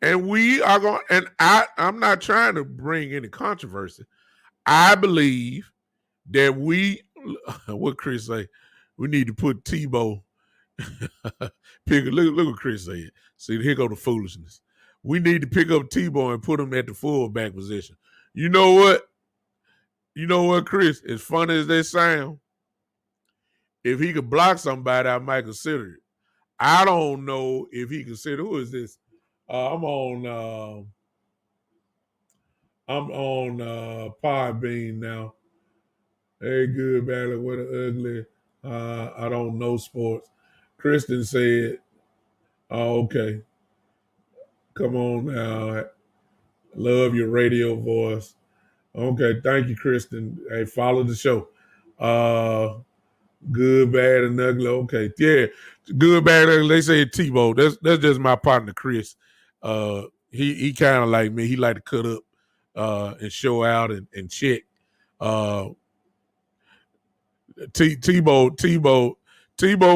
And we are going, and I'm not trying to bring any controversy. I believe that what Chris say, we need to put Tebow. Look what Chris said. See, here go the foolishness. We need to pick up Tebow and put him at the fullback position. You know what? Chris? As funny as that sound, if he could block somebody, I might consider it. I don't know if he consider. Who is this? I'm on Podbean now. Hey, good, bad, what an ugly. I don't know sports. Kristen said, "Oh, okay. Come on now. Love your radio voice." Okay, thank you, Kristen. Hey, follow the show. Good, bad, and ugly. Okay, yeah, good, bad, ugly. They say Tebow. That's just my partner, Chris. He kind of like me. He like to cut up and show out and check. Tebow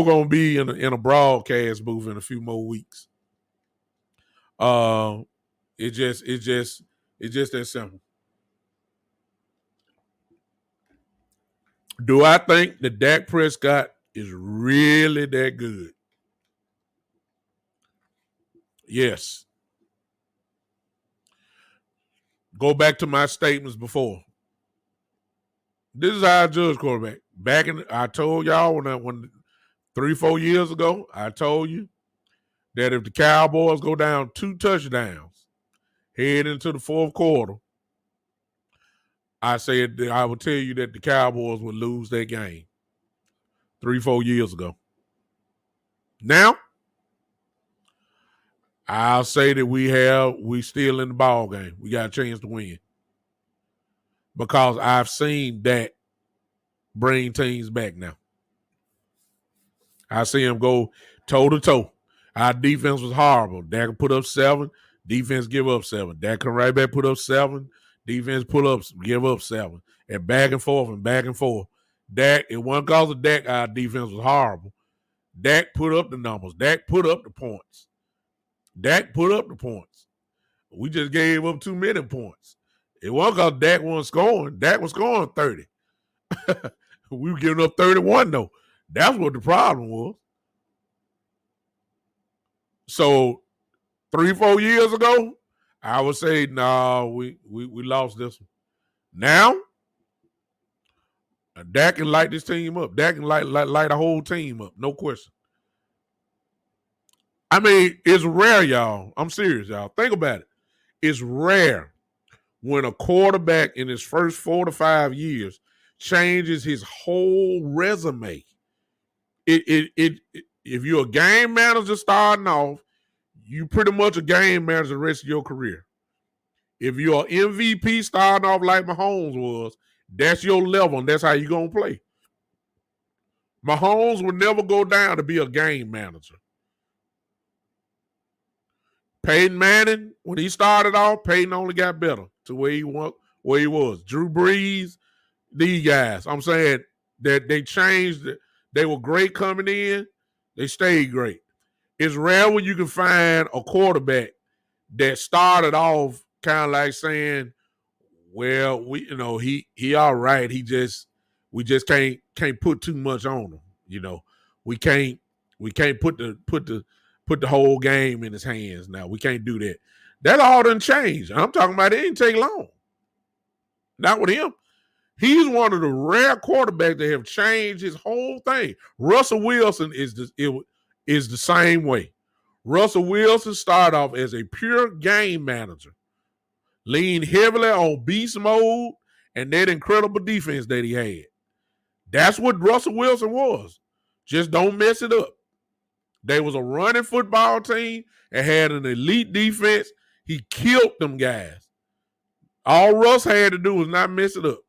gonna be in a broadcast booth in a few more weeks. It's just that simple. Do I think that Dak Prescott is really that good? Yes. Go back to my statements before. This is how I judge quarterback. I told y'all when 3-4 years ago, I told you that if the Cowboys go down 2 touchdowns head into the fourth quarter, I said that I would tell you that the Cowboys would lose that game 3-4 years ago. Now, I'll say that we still in the ball game. We got a chance to win because I've seen that bring teams back now. I see him go toe to toe. Our defense was horrible. Dak put up 7, defense give up 7. Dak come right back, put up 7, defense give up 7, and back and forth and back and forth. Dak, it wasn't because of Dak, our defense was horrible. Dak put up the numbers. Dak put up the points. We just gave up too many points. It wasn't because Dak wasn't scoring. Dak was scoring 30. We were giving up 31, though. That's what the problem was. So 3-4 years ago, I would say, no, we lost this one. Now, Dak can light this team up. Dak can light a whole team up, no question. I mean, it's rare, y'all. I'm serious, y'all. Think about it. It's rare when a quarterback in his first 4 to 5 years changes his whole resume. If you're a game manager starting off, you pretty much a game manager the rest of your career. If you're an MVP starting off like Mahomes was, that's your level, and that's how you're going to play. Mahomes would never go down to be a game manager. Peyton Manning, when he started off, Peyton only got better to where he was. Drew Brees, these guys. I'm saying that they changed. They were great coming in. They stayed great. It's rare when you can find a quarterback that started off kind of like saying, well, he all right. We just can't put too much on him. We can't put the whole game in his hands now. We can't do that. That all done changed. I'm talking about it didn't take long. Not with him. He's one of the rare quarterbacks that have changed his whole thing. Russell Wilson is the same way. Russell Wilson started off as a pure game manager, leaned heavily on beast mode and that incredible defense that he had. That's what Russell Wilson was. Just don't mess it up. They was a running football team and had an elite defense. He killed them guys. All Russ had to do was not mess it up.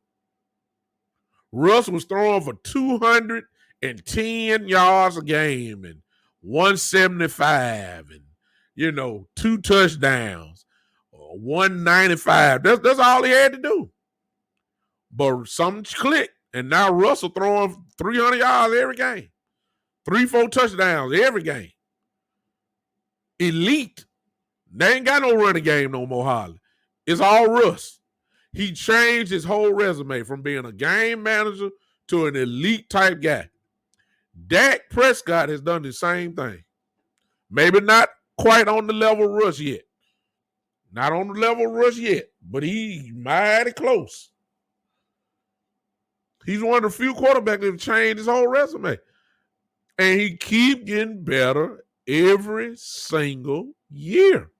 Russ was throwing for 210 yards a game and 175 and, 2 touchdowns, 195. That's all he had to do. But something clicked, and now Russell throwing 300 yards every game. 3-4 touchdowns every game. Elite. They ain't got no running game no more, Holly. It's all Russ. He changed his whole resume from being a game manager to an elite type guy. Dak Prescott has done the same thing. Maybe not quite on the level of Russ yet. Not on the level of Russ yet, but he mighty close. He's one of the few quarterbacks that have changed his whole resume. And he keep getting better every single year.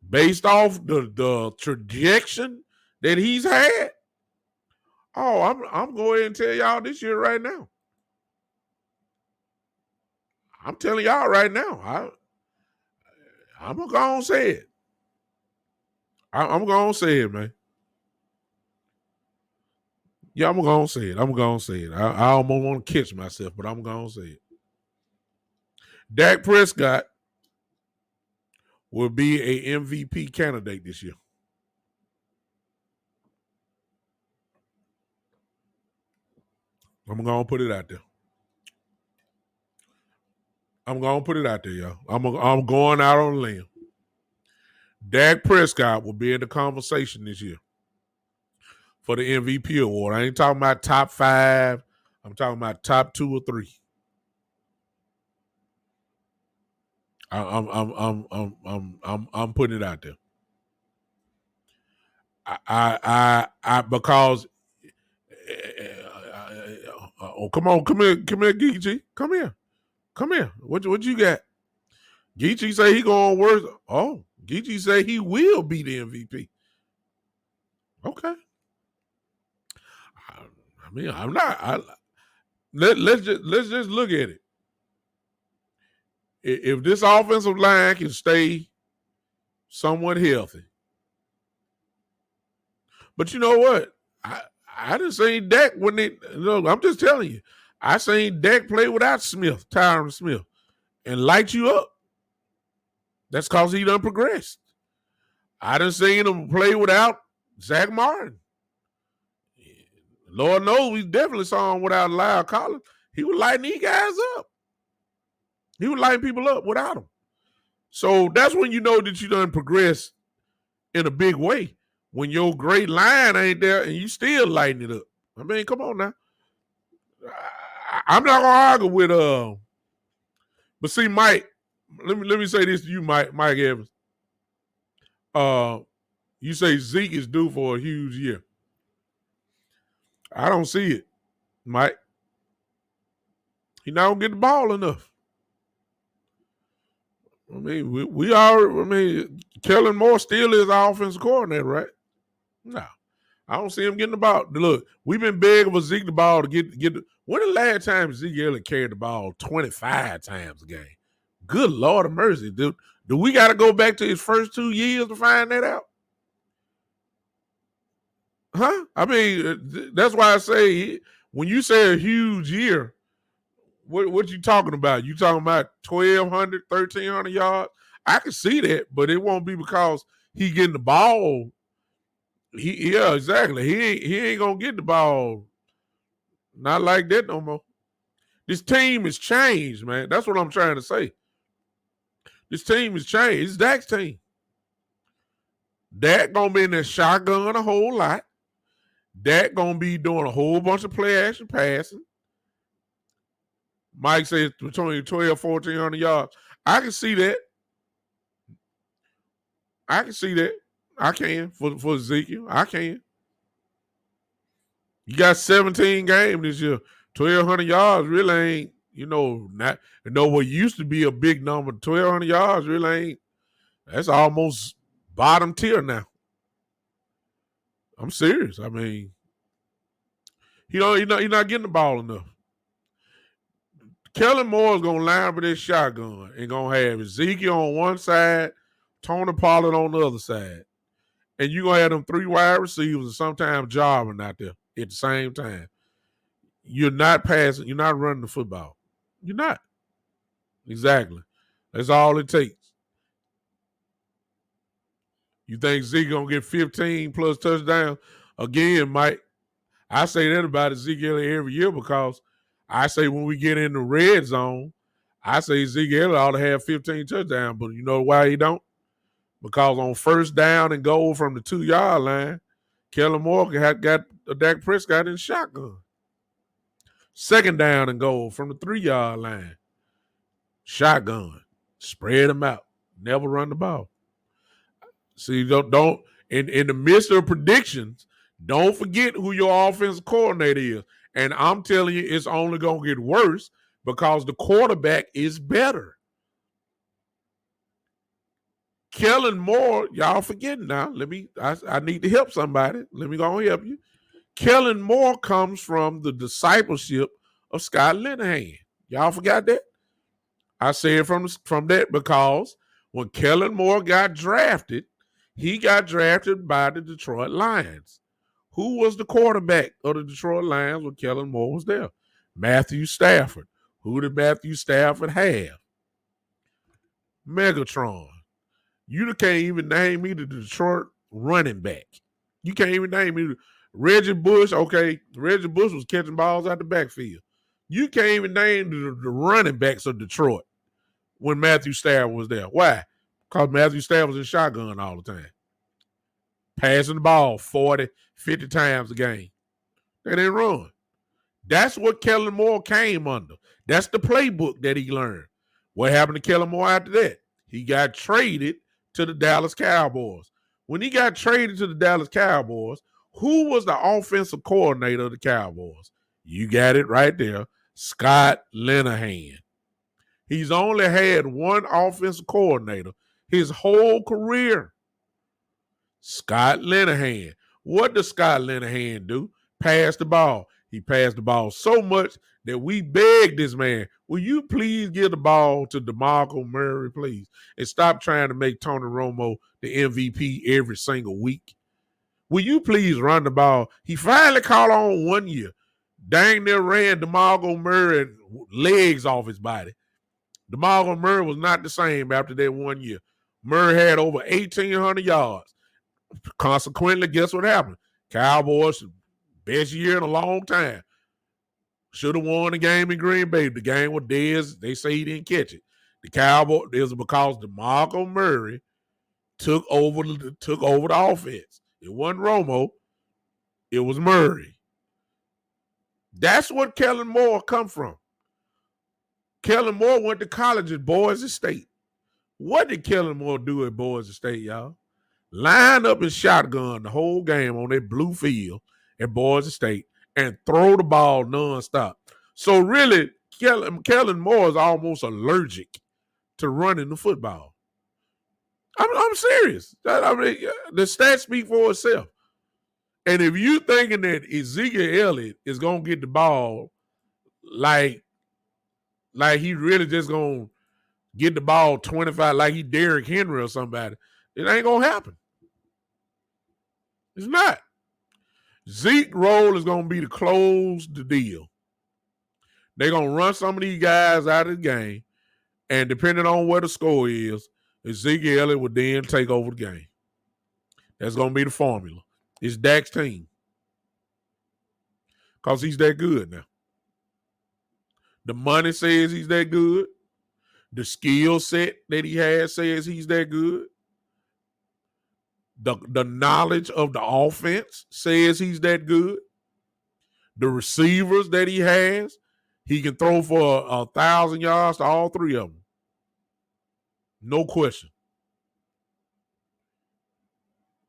Based off the trajectory that he's had. Oh, I'm going ahead and tell y'all this year right now. I'm telling y'all right now. I'm going to go and say it. I'm going to say it, man. Yeah, I'm going to say it. I almost want to catch myself, but I'm going to say it. Dak Prescott will be a MVP candidate this year. I'm going to put it out there. Y'all. I'm going out on a limb. Dak Prescott will be in the conversation this year for the MVP award. I ain't talking about top 5. I'm talking about top 2 or 3. I'm putting it out there. I because oh, come on, come here, Geechee, come here. What you got? Geechee say he going worse. Oh, Geechee say he will be the MVP. Okay. I mean, I'm not. Let's just look at it. If this offensive line can stay somewhat healthy, but you know what? I didn't say Dak when they. No, I'm just telling you. I seen Dak play without Tyron Smith, and light you up. That's because he done progressed. I done seen him play without Zach Martin. Lord knows we definitely saw him without Lyle Collins. He was lighting these guys up. He was lighting people up without him. So that's when you know that you done progressed in a big way. When your great line ain't there and you still lighting it up. I mean, come on now. I'm not gonna argue with but see, Mike, let me say this to you, Mike Evans. You say Zeke is due for a huge year. I don't see it, Mike. He not gonna get the ball enough. I mean, we are. I mean, Kellen Moore still is our offensive coordinator, right? No, I don't see him getting the ball. Look, we've been begging for Zeke the ball to get. When the last time Zeke Elliott carried the ball 25 times a game? Good Lord of mercy, dude. Do we got to go back to his first 2 years to find that out? Huh? I mean, that's why I say when you say a huge year, what you talking about? You talking about 1,200, 1,300 yards? I can see that, but it won't be because he getting the ball. Yeah, exactly. He ain't gonna get the ball. Not like that no more. This team has changed, man. That's what I'm trying to say. This team has changed. It's Dak's team. Dak gonna be in that shotgun a whole lot. Dak gonna be doing a whole bunch of play action passing. Mike says between 1,200, 1,400 yards. I can see that. I can for Ezekiel. I can. You got 17 games this year. 1,200 yards really ain't, not what used to be a big number. 1,200 yards really ain't. That's almost bottom tier now. I'm serious. I mean, you're not getting the ball enough. Kellen Moore is gonna line up with this shotgun and gonna have Ezekiel on one side, Tony Pollard on the other side. And you're gonna have them 3 wide receivers and sometimes Jarvin out there at the same time. You're not passing, you're not running the football. You're not. Exactly. That's all it takes. You think Zeke gonna get 15 plus touchdowns? Again, Mike, I say that about Ezekiel every year because I say when we get in the red zone, I say Ezekiel ought to have 15 touchdowns, but you know why he don't? Because on first down and goal from the 2-yard line, Kellen Moore got Dak Prescott in shotgun. Second down and goal from the 3-yard line, shotgun. Spread them out. Never run the ball. See, don't in the midst of predictions, don't forget who your offensive coordinator is. And I'm telling you, it's only going to get worse because the quarterback is better. Kellen Moore, y'all forgetting now. I need to help somebody. Let me go and help you. Kellen Moore comes from the discipleship of Scott Linehan. Y'all forgot that? I say it from that because when Kellen Moore got drafted, he got drafted by the Detroit Lions. Who was the quarterback of the Detroit Lions when Kellen Moore was there? Matthew Stafford. Who did Matthew Stafford have? Megatron. You can't even name me the Detroit running back. You can't even name me Reggie Bush. Okay, Reggie Bush was catching balls out the backfield. You can't even name the running backs of Detroit when Matthew Stafford was there. Why? Because Matthew Stafford was in shotgun all the time. passing the ball 40, 50 times a game. They didn't run. That's what Kellen Moore came under. That's the playbook that he learned. What happened to Kellen Moore after that? He got traded to the Dallas Cowboys. When he got traded to the Dallas Cowboys, who was the offensive coordinator of the Cowboys? You got it right there, Scott Linehan. He's only had one offensive coordinator his whole career. Scott Linehan. What does Scott Linehan do? Pass the ball. He passed the ball so much that we begged this man, will you please give the ball to DeMarco Murray, please? And stop trying to make Tony Romo the MVP every single week. Will you please run the ball? He finally caught on 1 year. Dang near ran DeMarco Murray legs off his body. DeMarco Murray was not the same after that 1 year. Murray had over 1,800 yards. Consequently, guess what happened? Cowboys, best year in a long time. Should have won the game in Green Bay. The game was theirs. They say he didn't catch it. The Cowboys, it was because DeMarco Murray took over the offense. It wasn't Romo. It was Murray. That's what Kellen Moore come from. Kellen Moore went to college at Boise State. What did Kellen Moore do at Boise State, y'all? Line up and shotgun the whole game on that blue field at Boise State and throw the ball nonstop. So really, Kellen Moore is almost allergic to running the football. I'm serious. I mean, the stats speak for itself. And if you thinking that Ezekiel Elliott is gonna get the ball like he really just gonna get the ball 25 like he Derrick Henry or somebody, it ain't gonna happen. It's not. Zeke's role is going to be to close the deal. They're going to run some of these guys out of the game, and depending on what the score is, Ezekiel Elliott will then take over the game. That's going to be the formula. It's Dak's team because he's that good now. The money says he's that good. The skill set that he has says he's that good. The knowledge of the offense says he's that good. The receivers that he has, he can throw for 1,000 yards to all three of them. No question.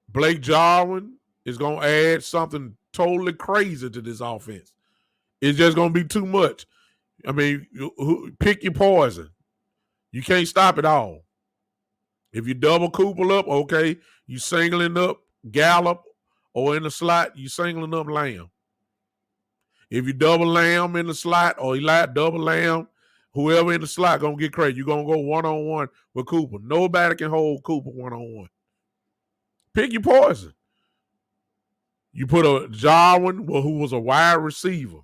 Blake Jarwin is going to add something totally crazy to this offense. It's just going to be too much. I mean, pick your poison. You can't stop it all. If you double Cooper up, okay, you singling up Gallup, or in the slot, you singling up Lamb. If you double Lamb in the slot, or you double Lamb, whoever in the slot gonna get crazy. You're gonna go one-on-one with Cooper. Nobody can hold Cooper one-on-one. Pick your poison. You put a Jarwin, who was a wide receiver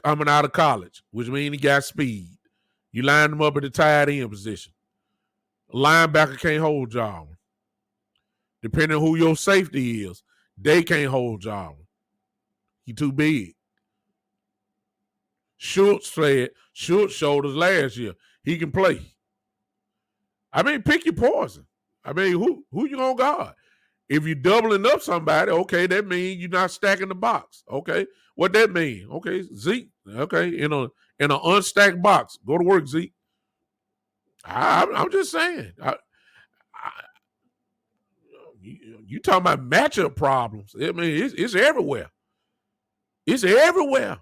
coming out of college, which means he got speed. You line him up at the tight end position. Linebacker can't hold Jarwin. Depending on who your safety is, they can't hold Jarwin. He too big. Schultz showed us last year. He can play. I mean, pick your poison. I mean, who you gonna guard? If you're doubling up somebody, okay, that means you're not stacking the box. Okay. What that mean? Okay, Zeke. Okay, in an unstacked box. Go to work, Zeke. I'm just saying. You talking about matchup problems. I mean, it's everywhere. It's everywhere.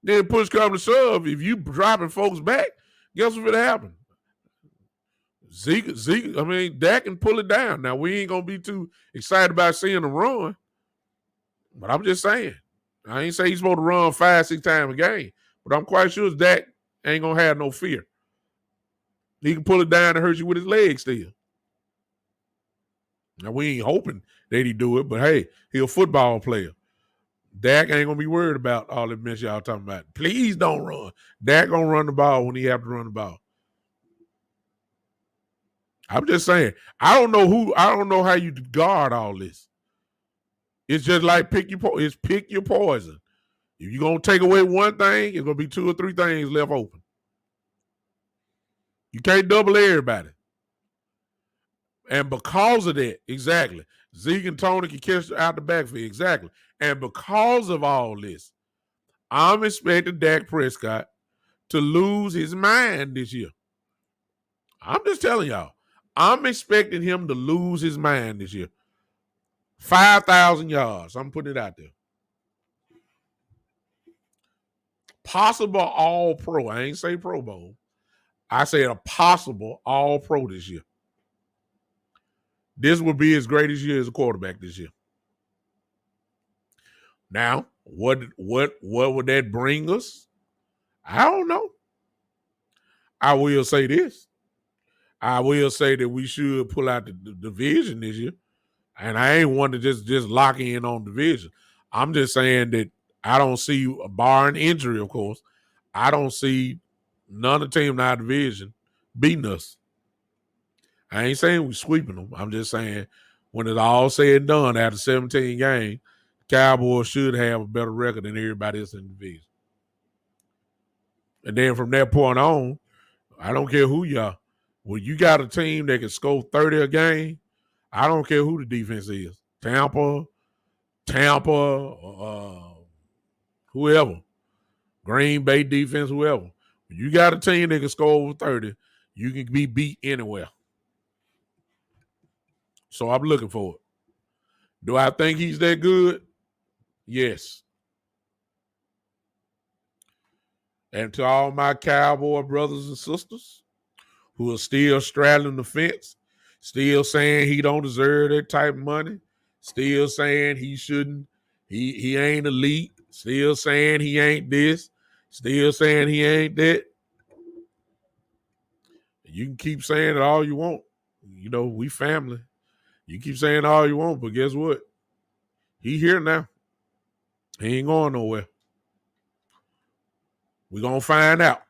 Then push come to shove, if you dropping folks back, guess what's going to happen? Zeke, I mean, Dak can pull it down. Now, we ain't going to be too excited about seeing him run, but I'm just saying. I ain't say he's supposed to run 5-6 times a game, but I'm quite sure Dak ain't going to have no fear. He can pull it down and hurt you with his legs still. Now, we ain't hoping that he do it, but hey, he a football player. Dak ain't going to be worried about all that mess y'all talking about. Please don't run. Dak going to run the ball when he have to run the ball. I'm just saying, I don't know how you guard all this. It's just like pick your poison. If you're going to take away one thing, it's going to be 2 or 3 things left open. You can't double everybody. And because of that, exactly, Zeke and Tony can catch out the backfield, exactly. And because of all this, I'm expecting Dak Prescott to lose his mind this year. I'm just telling y'all, I'm expecting him to lose his mind this year. 5,000 yards. I'm putting it out there. Possible all pro. I ain't say Pro Bowl. I said a possible all pro this year. This would be his greatest year as a quarterback this year. Now, what would that bring us? I don't know. I will say this. I will say that we should pull out the division this year. And I ain't one to just lock in on division. I'm just saying that I don't see, barring injury, of course, I don't see none of the team in our division beating us. I ain't saying we sweeping them. I'm just saying when it's all said and done after 17 games, Cowboys should have a better record than everybody else in the division. And then from that point on, I don't care who you are. When you got a team that can score 30 a game, I don't care who the defense is. Tampa, whoever. Green Bay defense, whoever. When you got a team that can score over 30, you can be beat anywhere. So I'm looking for it. Do I think he's that good? Yes. And to all my Cowboy brothers and sisters who are still straddling the fence, still saying he don't deserve that type of money, still saying he shouldn't, he ain't elite, still saying he ain't this, still saying he ain't that. You can keep saying it all you want. You know, we family. You keep saying all you want, but guess what? He here now. He ain't going nowhere. We're going to find out.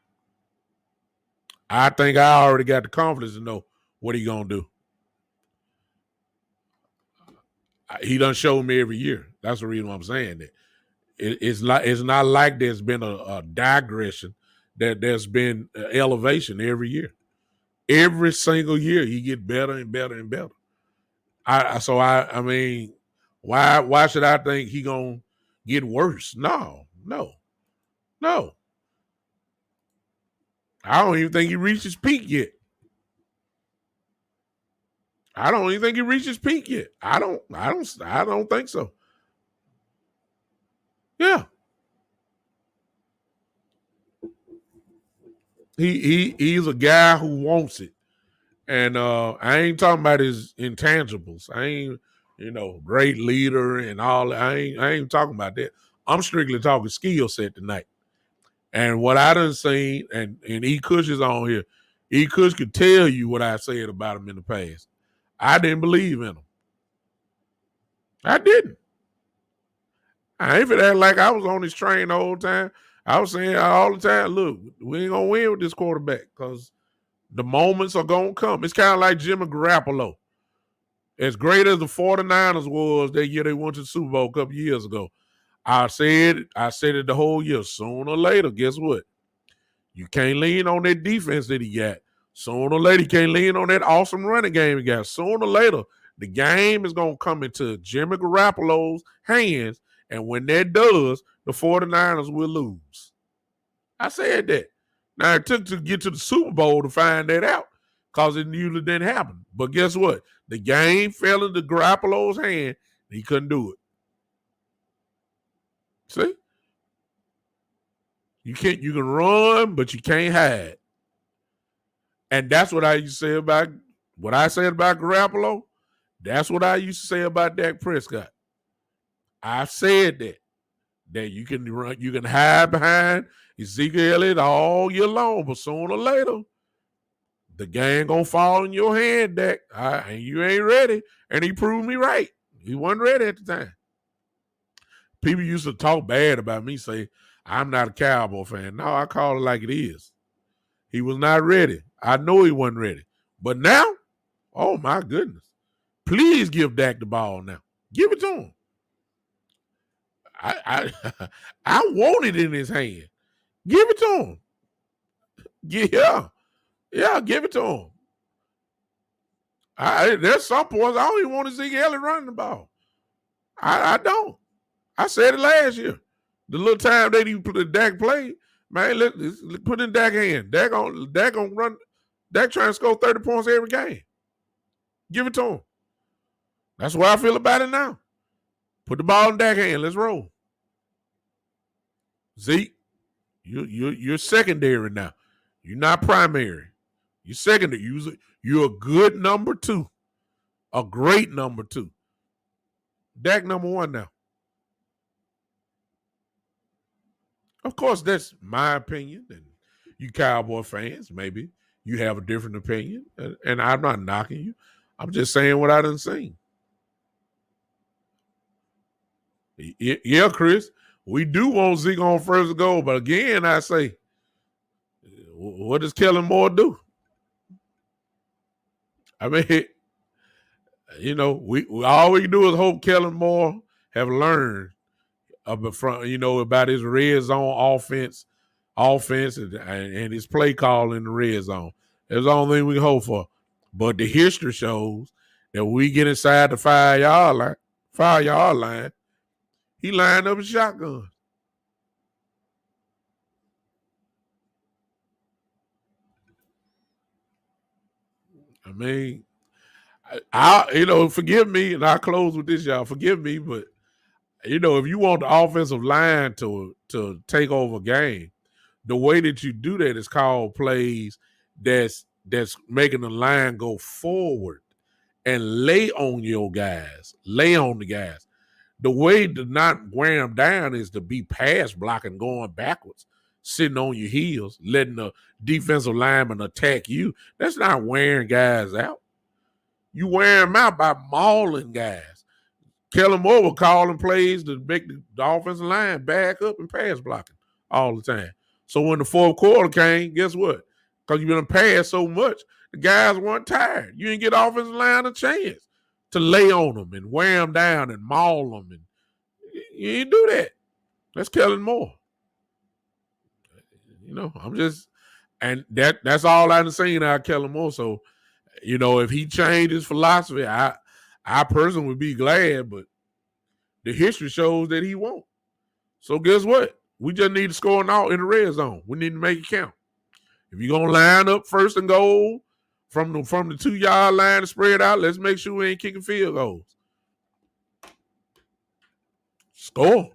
I think I already got the confidence to know what he going to do. He done showed me every year. That's the reason why I'm saying that. It's not like there's been a digression, that there's been elevation every year. Every single year he get better and better and better. I mean, why should I think he gonna get worse? No. I don't even think he reached his peak yet. I don't even think he reached his peak yet. I don't think so. Yeah. He's a guy who wants it. And I ain't talking about his intangibles. I ain't, great leader and all that. I ain't talking about that. I'm strictly talking skill set tonight. And what I done seen, and E. Cush is on here. E. Cush could tell you what I said about him in the past. I didn't believe in him. I didn't. I ain't finna act like I was on his train the whole time. I was saying all the time, look, we ain't gonna win with this quarterback because the moments are gonna come. It's kind of like Jimmy Garoppolo. As great as the 49ers was that year they went to the Super Bowl a couple years ago, I said it the whole year. Sooner or later, guess what? You can't lean on that defense that he got. Sooner or later, you can't lean on that awesome running game he got. Sooner or later, the game is going to come into Jimmy Garoppolo's hands, and when that does, the 49ers will lose. I said that. Now, it took to get to the Super Bowl to find that out because it usually didn't happen. But guess what? The game fell into Garoppolo's hand, and he couldn't do it. See? You can run, but you can't hide. And that's what I used to say about what I said about Garoppolo. That's what I used to say about Dak Prescott. I said that you can run, you can hide behind Ezekiel Elliott all year long, but sooner or later, the game gonna fall in your hand, Dak. And you ain't ready. And he proved me right. He wasn't ready at the time. People used to talk bad about me, say I'm not a Cowboy fan. No, I call it like it is. He was not ready. I know he wasn't ready. But now, oh my goodness. Please give Dak the ball now. Give it to him. I want it in his hand. Give it to him. Yeah, give it to him. There's some points I don't even want to see Elliott running the ball. I don't. I said it last year. The little time that he put the Dak play, man, let's put in Dak hand. Dak gonna run. Dak trying to score 30 points every game. Give it to him. That's what I feel about it now. Put the ball in Dak hand. Let's roll. Zeke, you're secondary now. You're not primary. You're secondary. You're a good number 2. A great number 2. Dak number 1 now. Of course, that's my opinion, and you Cowboy fans, maybe you have a different opinion, and I'm not knocking you. I'm just saying what I done seen. Yeah, Chris, we do want Zeke on first goal, but again, I say, what does Kellen Moore do? I mean, we all we can do is hope Kellen Moore have learned about his red zone offense and his play call in the red zone. That's the only thing we can hope for. But the history shows that when we get inside the 5-yard line, he lined up a shotgun. I mean, forgive me, and I'll close with this, y'all. Forgive me, but if you want the offensive line to take over a game, the way that you do that is called plays that's making the line go forward and lay on your guys, lay on the guys. The way to not wear them down is to be pass blocking, going backwards, sitting on your heels, letting the defensive lineman attack you. That's not wearing guys out. You wear them out by mauling guys. Kellen Moore was calling plays to make the offensive line back up and pass blocking all the time. So when the fourth quarter came, guess what? Because you've been passed so much, the guys weren't tired. You didn't get the offensive line a chance to lay on them and wear them down and maul them. And you didn't do that. That's Kellen Moore. I'm just, and that's all I've seen out of Kellen Moore. So, if he changed his philosophy, I personally would be glad, but the history shows that he won't. So guess what? We just need to score now in the red zone. We need to make it count. If you're gonna line up first and goal from the 2-yard line and spread out, let's make sure we ain't kicking field goals. Score.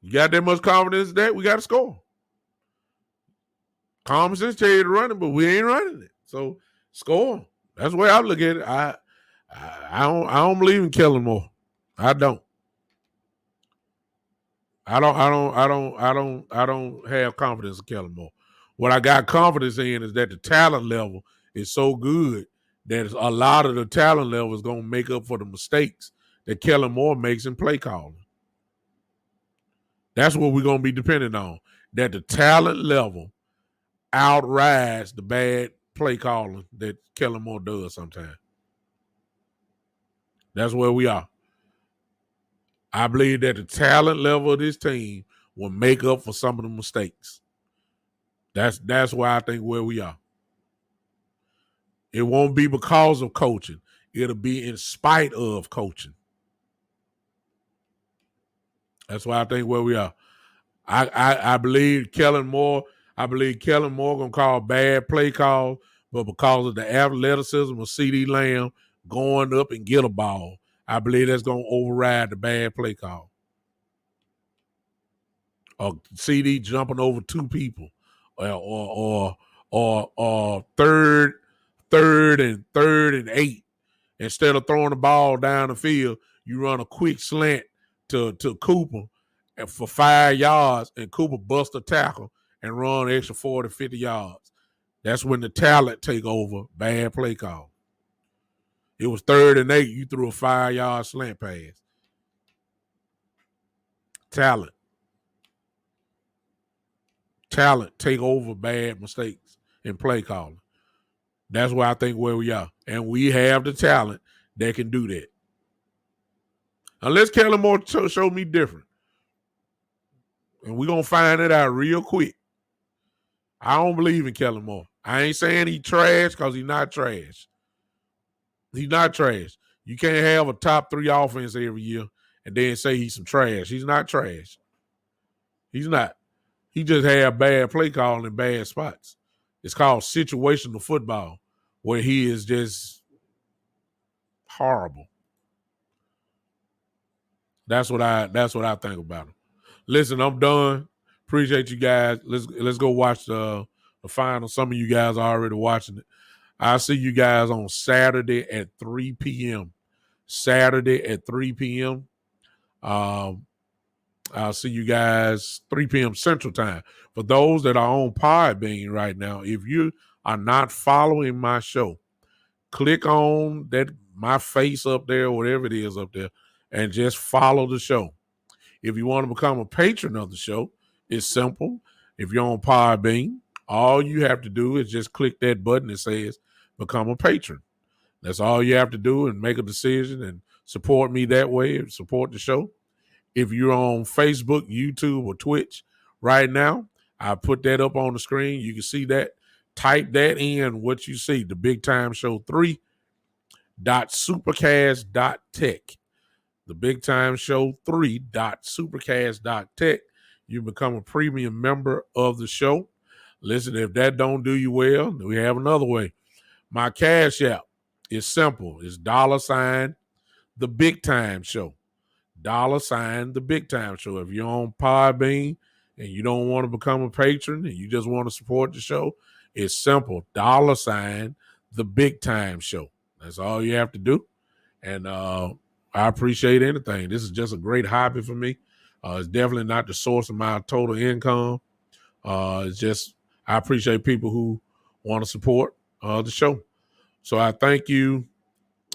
You got that much confidence that we got to score. Common sense tell you to run it, but we ain't running it. So score. That's the way I look at it. I don't believe in Kellen Moore. I don't. I don't have confidence in Kellen Moore. What I got confidence in is that the talent level is so good that a lot of the talent level is going to make up for the mistakes that Kellen Moore makes in play calling. That's what we're going to be dependent on. That the talent level outrides the bad play calling that Kellen Moore does sometimes. That's where we are. I believe that the talent level of this team will make up for some of the mistakes. That's why I think where we are. It won't be because of coaching. It'll be in spite of coaching. That's why I think where we are. I believe Kellen Moore gonna call bad play calls, but because of the athleticism of CD Lamb going up and get a ball, I believe that's gonna override the bad play call. Or CD jumping over 2 people, or third and 8. Instead of throwing the ball down the field, you run a quick slant to Cooper and for 5 yards, and Cooper bust a tackle and run an extra 40, 50 yards. That's when the talent take over. Bad play call. It was 3rd and 8. You threw a 5-yard slant pass. Talent take over bad mistakes in play calling. That's why I think where we are. And we have the talent that can do that. Unless Kellen Moore show me different. And we're going to find it out real quick. I don't believe in Kellen Moore. I ain't saying he trash because he's not trash. He's not trash. You can't have a top 3 offense every year and then say he's some trash. He's not trash. He's not. He just had bad play calling in bad spots. It's called situational football, where he is just horrible. That's what I think about him. Listen, I'm done. Appreciate you guys. Let's go watch the final. Some of you guys are already watching it. I'll see you guys on Saturday at 3 p.m. Saturday at 3 p.m. I'll see you guys 3 p.m. Central Time. For those that are on Podbean right now, if you are not following my show, click on that my face up there, whatever it is up there, and just follow the show. If you want to become a patron of the show, it's simple. If you're on Podbean, all you have to do is just click that button that says become a patron. That's all you have to do, and make a decision and support me that way and support the show. If you're on Facebook, YouTube, or Twitch right now, I put that up on the screen. You can see that. Type that in, what you see, the Big Time Show 3.supercast.tech. The Big Time Show 3.supercast.tech. You become a premium member of the show. Listen, if that don't do you well, we have another way. My Cash App is simple. It's $, the Big Time Show. $, the Big Time Show. If you're on Podbean and you don't want to become a patron and you just want to support the show, it's simple. $, the Big Time Show. That's all you have to do. And I appreciate anything. This is just a great hobby for me. It's definitely not the source of my total income. It's just I appreciate people who want to support the show. So I thank you.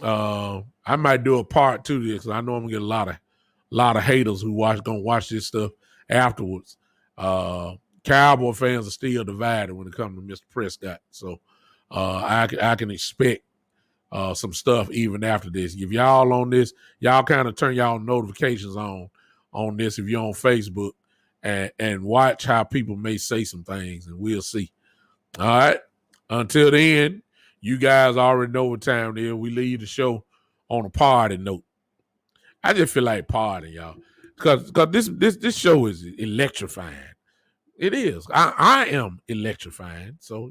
I might do a part 2 to this because I know I'm gonna get a lot of haters who gonna watch this stuff afterwards. Cowboy fans are still divided when it comes to Mr. Prescott. So I can expect some stuff even after this. If y'all on this, y'all kind of turn y'all notifications on this if you're on Facebook and watch how people may say some things, and we'll see. All right. Until then, you guys already know what time it is. We leave the show on a party note. I just feel like partying, y'all. Because this show is electrifying. It is. I am electrifying. So,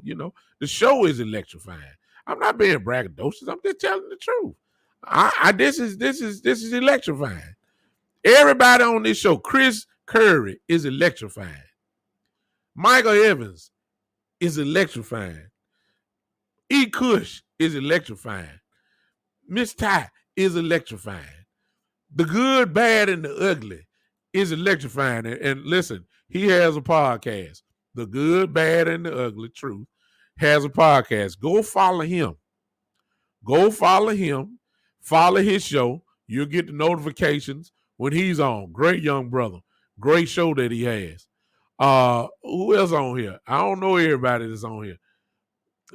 the show is electrifying. I'm not being braggadocious. I'm just telling the truth. This is electrifying. Everybody on this show, Chris Curry is electrifying. Michael Evans is electrifying. E. Cush is electrifying. Miss Ty is electrifying. The Good, Bad, and the Ugly is electrifying. And listen, he has a podcast. The Good, Bad, and the Ugly Truth has a podcast. Go follow him. Follow his show. You'll get the notifications when he's on. Great young brother. Great show that he has. Who else on here? I don't know everybody that's on here.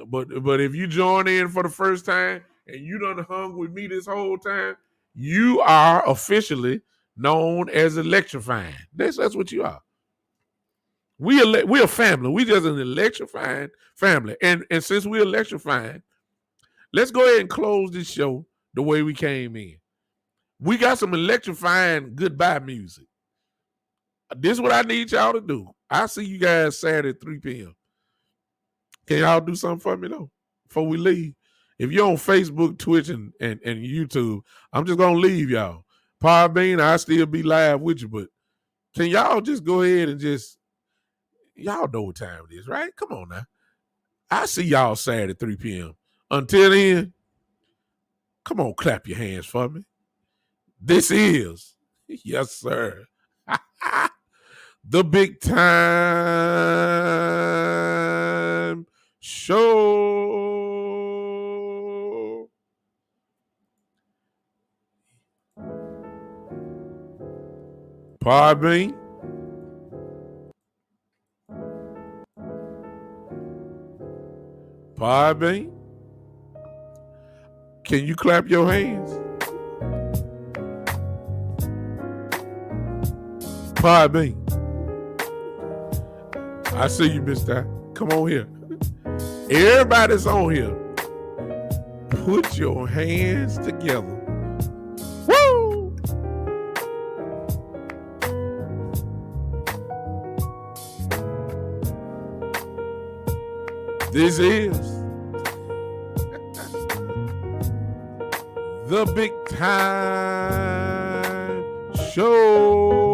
But if you join in for the first time and you done hung with me this whole time, you are officially known as electrifying. That's what you are. We're a family. We just an electrifying family. And since we're electrifying, let's go ahead and close this show the way we came in. We got some electrifying goodbye music. This is what I need y'all to do. I'll see you guys Saturday at 3 p.m. Can y'all do something for me, though, before we leave? If you're on Facebook, Twitch, and YouTube, I'm just going to leave y'all. Podbean, I'll still be live with you, but can y'all just go ahead and y'all know what time it is, right? Come on now. I'll see y'all Saturday at 3 p.m. Until then, come on, clap your hands for me. This is, yes, sir, the Big Time Show. Podbean. Podbean. Can you clap your hands? Podbean. I see you, Mr. Come on here. Everybody's on here. Put your hands together. Woo! This is the Big Time Show.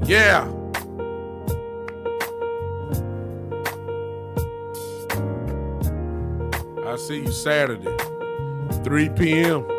Yeah. I'll see you Saturday, 3 p.m.